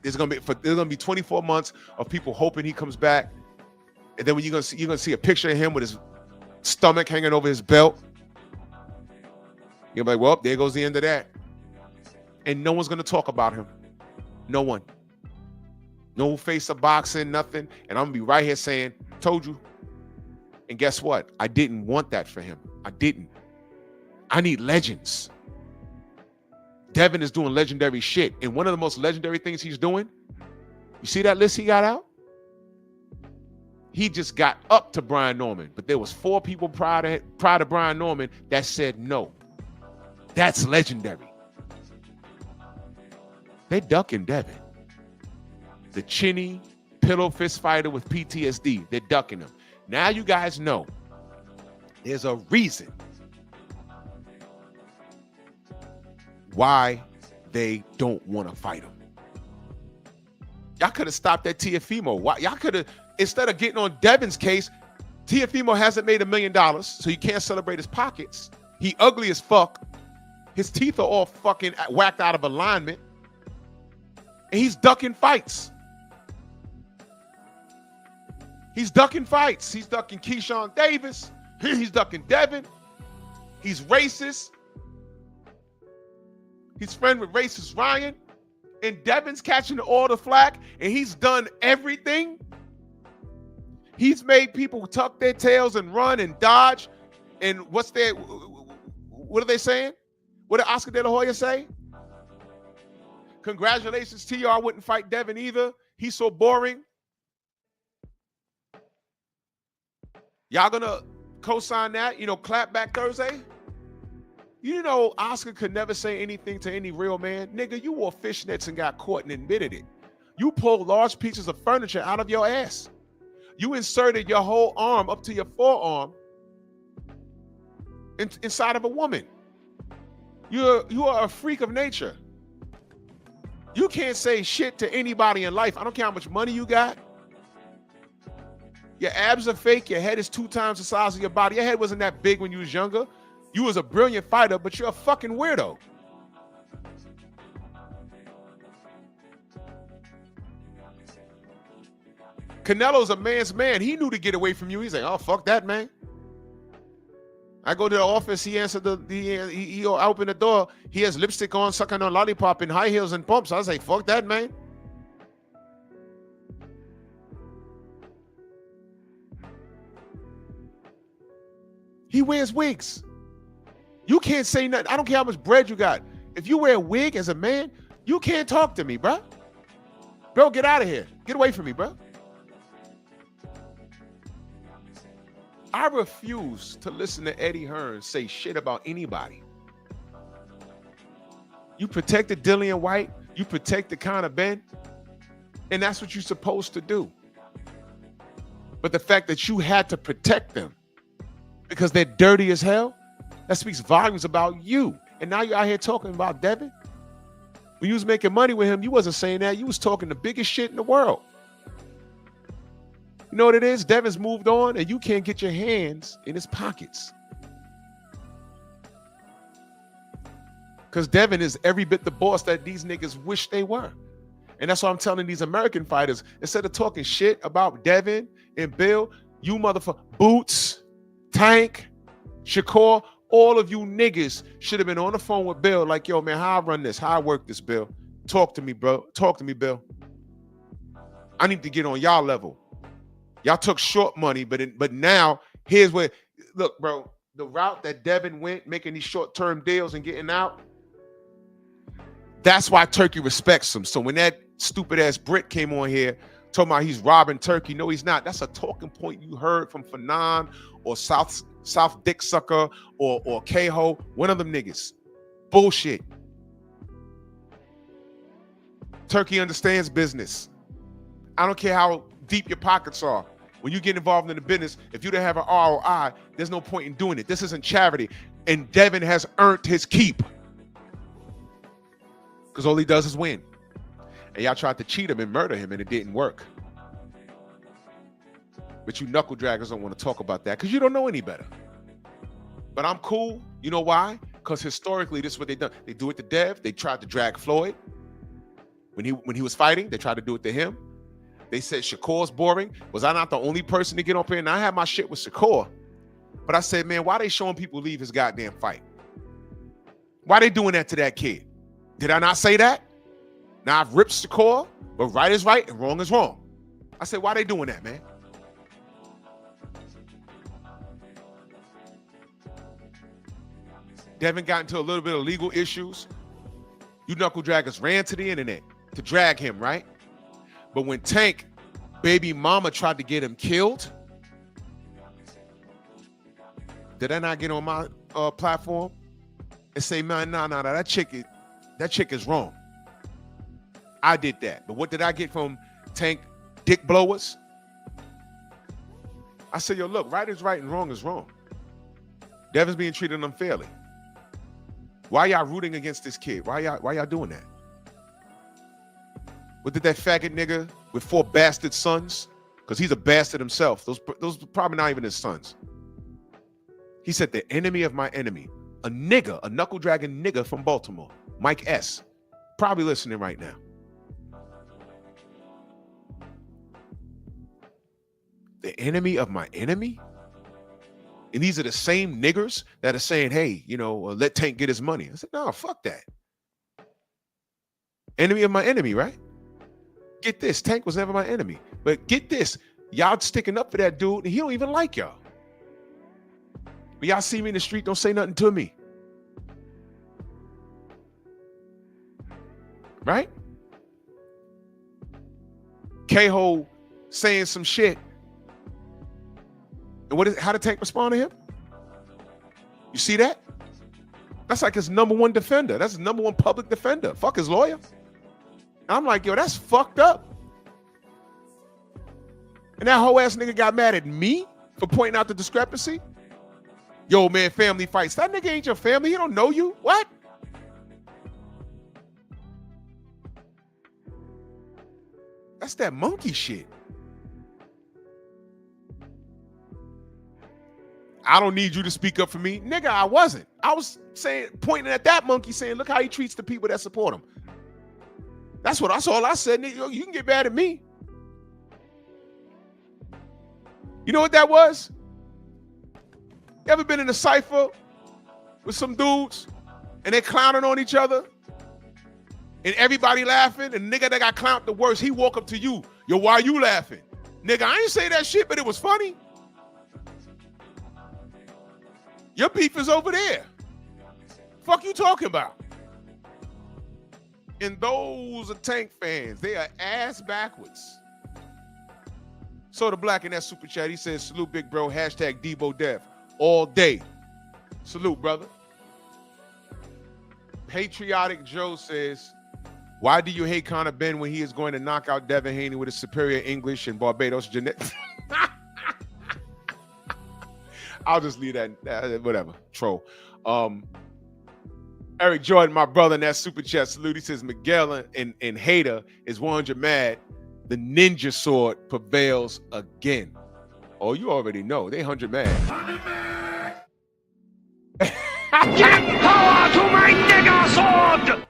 There's gonna be 24 months of people hoping he comes back. And then when you're gonna see a picture of him with his stomach hanging over his belt. You're like, well, there goes the end of that. And no one's gonna talk about him. No one. No face of boxing, nothing. And I'm gonna be right here saying, told you. And guess what? I didn't want that for him. I didn't. I need legends. Devin is doing legendary shit. And one of the most legendary things he's doing, you see that list he got out? He just got up to Brian Norman. But there was 4 people prior to Brian Norman that said no. That's legendary. They ducking Devin. The chinny pillow fist fighter with PTSD. They're ducking him. Now you guys know there's a reason why they don't want to fight him. Y'all could have stopped at Teofimo. Why? Y'all could have, instead of getting on Devin's case, Teofimo hasn't made $1 million, so you can't celebrate his pockets. He ugly as fuck. His teeth are all fucking whacked out of alignment. And he's ducking fights. He's ducking fights. He's ducking Keyshawn Davis. He's ducking Devin. He's racist. He's friend with racist Ryan. And Devin's catching all the flack. And he's done everything. He's made people tuck their tails and run and dodge. And what are they saying? What did Oscar De La Hoya say? Congratulations, TR wouldn't fight Devin either. He's so boring. Y'all gonna co-sign that? Clap back Thursday? Oscar could never say anything to any real man. Nigga, you wore fishnets and got caught and admitted it. You pulled large pieces of furniture out of your ass. You inserted your whole arm up to your forearm inside of a woman. You are a freak of nature. You can't say shit to anybody in life. I don't care how much money you got. Your abs are fake. Your head is 2 times the size of your body. Your head wasn't that big when you was younger. You was a brilliant fighter, but you're a fucking weirdo. Canelo's a man's man. He knew to get away from you. He's like, oh, fuck that, man. I go to the office. He answered he opened the door. He has lipstick on, sucking on lollipop in high heels and pumps. I was like, fuck that, man. He wears wigs. You can't say nothing. I don't care how much bread you got. If you wear a wig as a man, you can't talk to me, bro. Bro, get out of here. Get away from me, bro. I refuse to listen to Eddie Hearn say shit about anybody. You protected Dillian White. You protected Conor Ben. And that's what you're supposed to do. But the fact that you had to protect them because they're dirty as hell, that speaks volumes about you. And now you're out here talking about Devin. When you was making money with him, you wasn't saying that. You was talking the biggest shit in the world. You know what it is? Devin's moved on and you can't get your hands in his pockets. Because Devin is every bit the boss that these niggas wish they were. And that's why I'm telling these American fighters, instead of talking shit about Devin and Bill, you motherfucker, Boots, Tank, Shakur, all of you niggas should have been on the phone with Bill like, yo, man, how I run this? How I work this, Bill? Talk to me, bro. Talk to me, Bill. I need to get on y'all level. Y'all took short money, but now here's where, look, bro, the route that Devin went, making these short-term deals and getting out, that's why Turkey respects him. So when that stupid-ass Brit came on here talking about he's robbing Turkey, no, he's not. That's a talking point you heard from Fanon or South Dick Sucker or Keho, one of them niggas. Bullshit. Turkey understands business. I don't care how deep your pockets are. When you get involved in the business, if you don't have an ROI, there's no point in doing it. This isn't charity. And Devin has earned his keep. Because all he does is win. And y'all tried to cheat him and murder him, and it didn't work. But you knuckle draggers don't want to talk about that because you don't know any better. But I'm cool. You know why? Because historically, this is what they done. They do it to Dev. They tried to drag Floyd. When he was fighting, they tried to do it to him. They said Shakur's boring. Was I not the only person to get up here? And I had my shit with Shakur. But I said, man, why they showing people leave his goddamn fight? Why they doing that to that kid? Did I not say that? Now I've ripped Shakur, but right is right and wrong is wrong. I said, why they doing that, man? Devin got into a little bit of legal issues. You knuckle draggers ran to the internet to drag him, right? But when Tank, baby mama, tried to get him killed, did I not get on my platform and say, man, no, that chick is wrong? I did that. But what did I get from Tank dick blowers? I said, yo, look, right is right and wrong is wrong. Devin's being treated unfairly. Why y'all rooting against this kid? Why y'all doing that? What did that faggot nigga with 4 bastard sons? Because he's a bastard himself. Those probably not even his sons. He said, the enemy of my enemy. A nigga, a knuckle dragging nigga from Baltimore. Mike S. Probably listening right now. The enemy of my enemy? And these are the same niggers that are saying, hey, let Tank get his money. I said, no, fuck that. Enemy of my enemy, right? Get this, Tank was never my enemy. But get this, y'all sticking up for that dude, and he don't even like y'all. When y'all see me in the street, don't say nothing to me. Right? K-Ho saying some shit. And how did Tank respond to him? You see that? That's like his number one defender. That's his number one public defender. Fuck his lawyer. And I'm like, yo, that's fucked up. And that whole ass nigga got mad at me for pointing out the discrepancy. Yo, man, family fights. That nigga ain't your family. He don't know you. What? That's that monkey shit. I don't need you to speak up for me. Nigga, I wasn't. I was pointing at that monkey saying, look how he treats the people that support him. That's all I said. Nigga, you can get mad at me. You know what that was? You ever been in a cypher with some dudes and they clowning on each other and everybody laughing, and nigga that got clowned the worst, he walk up to you. Yo, why you laughing? Nigga, I ain't say that shit, but it was funny. Your beef is over there. Fuck you talking about? And those are Tank fans. They are ass backwards. So the Black in that super chat, he says, salute big bro, hashtag Debo Dev all day. Salute, brother. Patriotic Joe says, why do you hate Conor Ben when he is going to knock out Devin Haney with his superior English and Barbados genetics? I'll just leave that, whatever, troll. Eric Jordan, my brother in that super chat, salute. He says, Miguel and Hater is 100 mad. The ninja sword prevails again. Oh, you already know. They 100 mad. Give power to my nigga sword!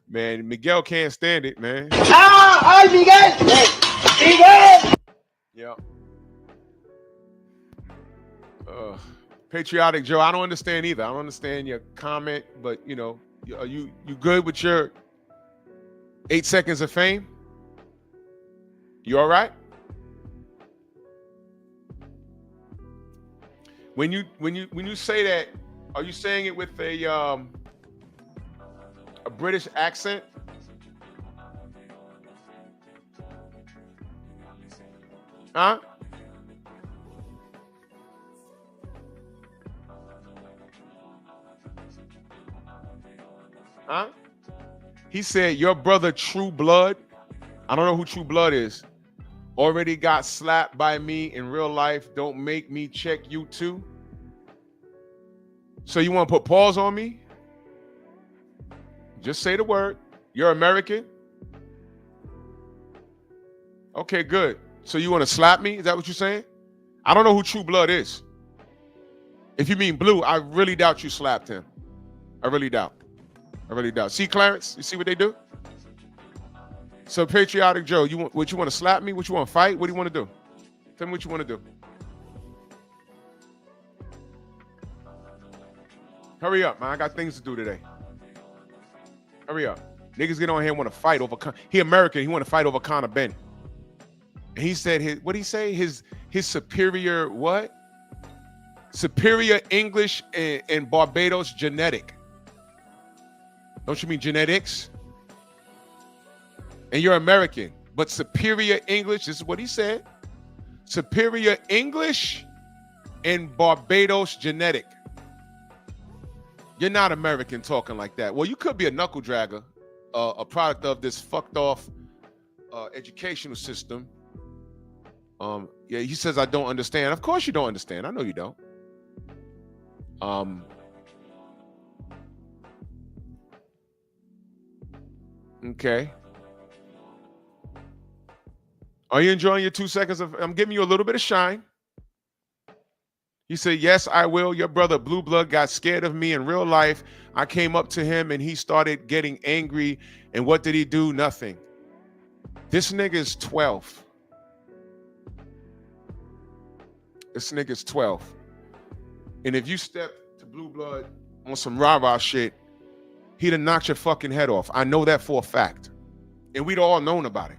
Man, Miguel can't stand it, man. Ay, Miguel! Yeah. Patriotic Joe, I don't understand either. I don't understand your comment, but are you good with your 8 seconds of fame? You all right? When you say that, are you saying it with a British accent? Huh? Huh? He said, your brother True Blood, I don't know who True Blood is, already got slapped by me in real life. Don't make me check you too. So you want to put pause on me? Just say the word. You're American? Okay, good. So you want to slap me? Is that what you're saying? I don't know who True Blood is. If you mean Blue, I really doubt you slapped him. I really doubt. See, Clarence, you see what they do? So Patriotic Joe, you want to slap me? What you want to fight? What do you want to do? Tell me what you want to do. Hurry up, man. I got things to do today. Hurry up. Niggas get on here and want to fight over. He American. He want to fight over Conor Ben. And he said what did he say? His superior what? Superior English and Barbados genetic. Don't you mean genetics? And you're American, but superior English, this is what he said. Superior English and Barbados genetic. You're not American talking like that. Well, you could be a knuckle dragger, a product of this fucked off educational system. Yeah, he says, I don't understand. Of course you don't understand. I know you don't. Okay. Are you enjoying your 2 seconds of, I'm giving you a little bit of shine. He said, yes, I will. Your brother Blue Blood got scared of me in real life. I came up to him and he started getting angry. And what did he do? Nothing. This nigga is 12. This nigga's 12. And if you step to Blue Blood on some rah-rah shit, he'd have knocked your fucking head off. I know that for a fact. And we'd all known about it.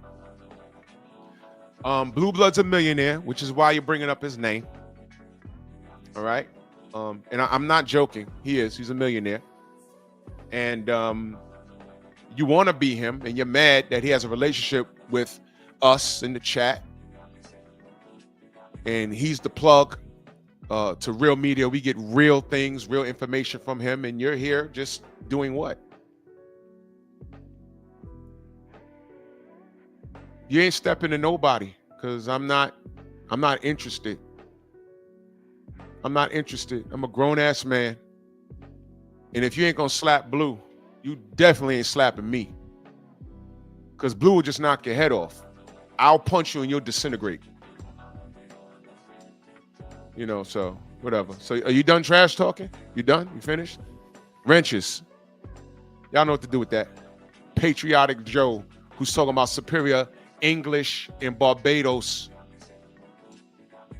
Blue Blood's a millionaire, which is why you're bringing up his name. All right? And I'm not joking. He is. He's a millionaire. And you want to be him, and you're mad that he has a relationship with us in the chat. And he's the plug to real media. We get real things, real information from him, and you're here just doing what? You ain't stepping to nobody, because I'm not interested. I'm not interested. I'm a grown-ass man. And if you ain't gonna slap Blue, you definitely ain't slapping me. Because Blue will just knock your head off. I'll punch you and you'll disintegrate. You know, so whatever. So are you done trash talking? You done? You finished? Wrenches. Y'all know what to do with that. Patriotic Joe, who's talking about superior English in Barbados.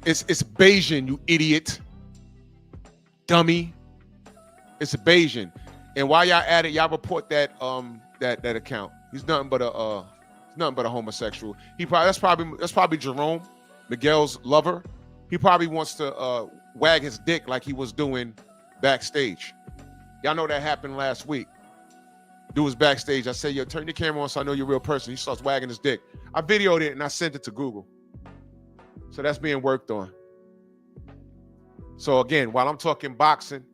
It's Bayesian, you idiot. Dummy. It's a Bayesian. And while y'all at it, y'all report that that account. He's nothing but a homosexual. That's probably Jerome, Miguel's lover. He probably wants to wag his dick like he was doing backstage. Y'all know that happened last week. Dude was backstage. I said, yo, turn your camera on so I know you're a real person. He starts wagging his dick. I videoed it and I sent it to Google. So that's being worked on. So again, while I'm talking boxing,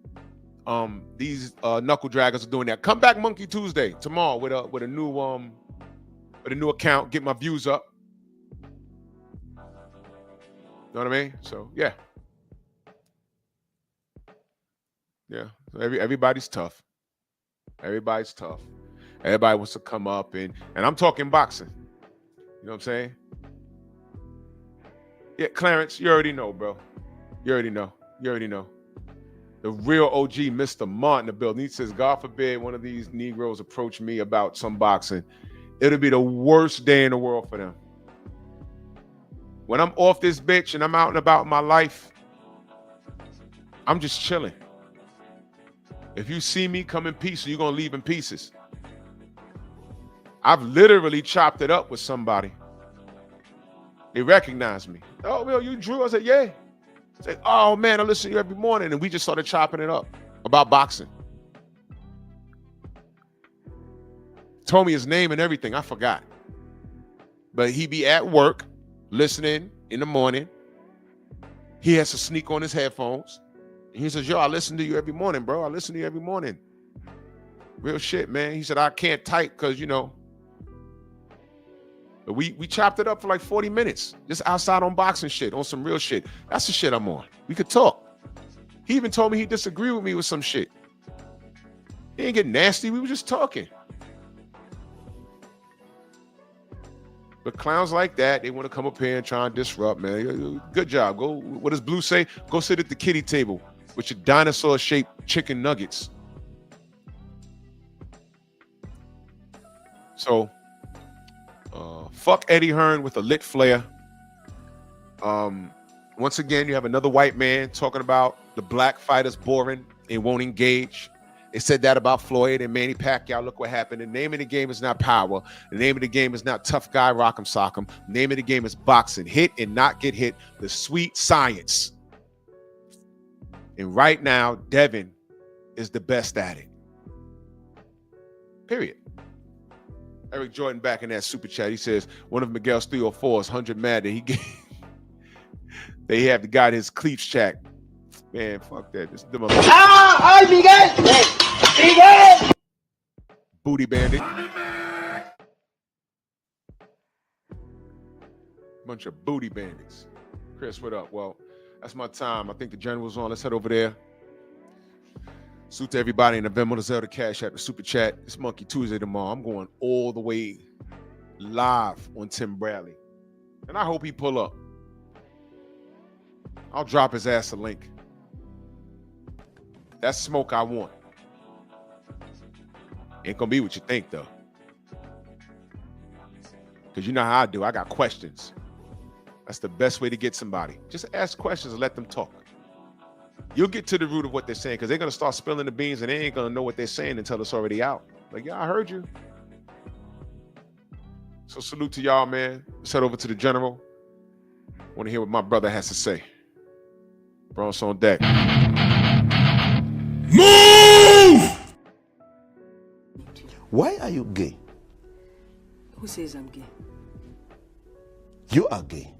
these knuckle draggers are doing that. Come back Monkey Tuesday tomorrow with a new account. Get my views up. Know what I mean? So yeah. Everybody's tough. Everybody's tough. Everybody wants to come up and I'm talking boxing. You know what I'm saying? Yeah, Clarence, you already know, bro. You already know. The real OG, Mr. Martin, in the building. He says, God forbid one of these Negroes approach me about some boxing. It'll be the worst day in the world for them. When I'm off this bitch and I'm out and about in my life, I'm just chilling. If you see me come in pieces, you're going to leave in pieces. I've literally chopped it up with somebody. They recognized me. Oh, well, you Drew? I said, yeah. I said, oh, man, I listen to you every morning. And we just started chopping it up about boxing. Told me his name and everything. I forgot. But he be at work, listening in the morning. He has to sneak on his headphones. And he says, yo, I listen to you every morning, bro. I listen to you every morning. Real shit, man. He said, I can't type because, you know. But we chopped it up for like 40 minutes. Just outside on boxing shit, on some real shit. That's the shit I'm on. We could talk. He even told me he disagreed with me with some shit. He didn't get nasty. We were just talking. But clowns like that, they want to come up here and try and disrupt, man. Good job. Go. What does Blue say? Go sit at the kiddie table with your dinosaur-shaped chicken nuggets. So, fuck Eddie Hearn with a lit flare. Once again, you have another white man talking about the black fighters boring and won't engage. They said that about Floyd and Manny Pacquiao. Look what happened. The name of the game is not power. The name of the game is not tough guy, rock'em sock'em. The name of the game is boxing. Hit and not get hit. The sweet science. And right now, Devin is the best at it. Period. Eric Jordan back in that super chat. He says one of Miguel's 304s, 100 mad that he gave. They have the guy in his cleats check. Man, fuck that. This is the Miguel! Booty bandit. Bunch of booty bandits. Chris, what up? Well, that's my time. I think the general's on. Let's head over there. Salute to everybody in the Venmo, the Zelda Cash App, the Super Chat. It's Monkey Tuesday tomorrow. I'm going all the way live on Tim Bradley. And I hope he pull up. I'll drop his ass a link. That's smoke I want. Ain't gonna be what you think, though. Because you know how I do. I got questions. That's the best way to get somebody. Just ask questions and let them talk. You'll get to the root of what they're saying because they're going to start spilling the beans and they ain't going to know what they're saying until it's already out. Like, yeah, I heard you. So salute to y'all, man. Let's head over to the general. Want to hear what my brother has to say. Bronx on deck. Move! Why are you gay? Who says I'm gay? You are gay.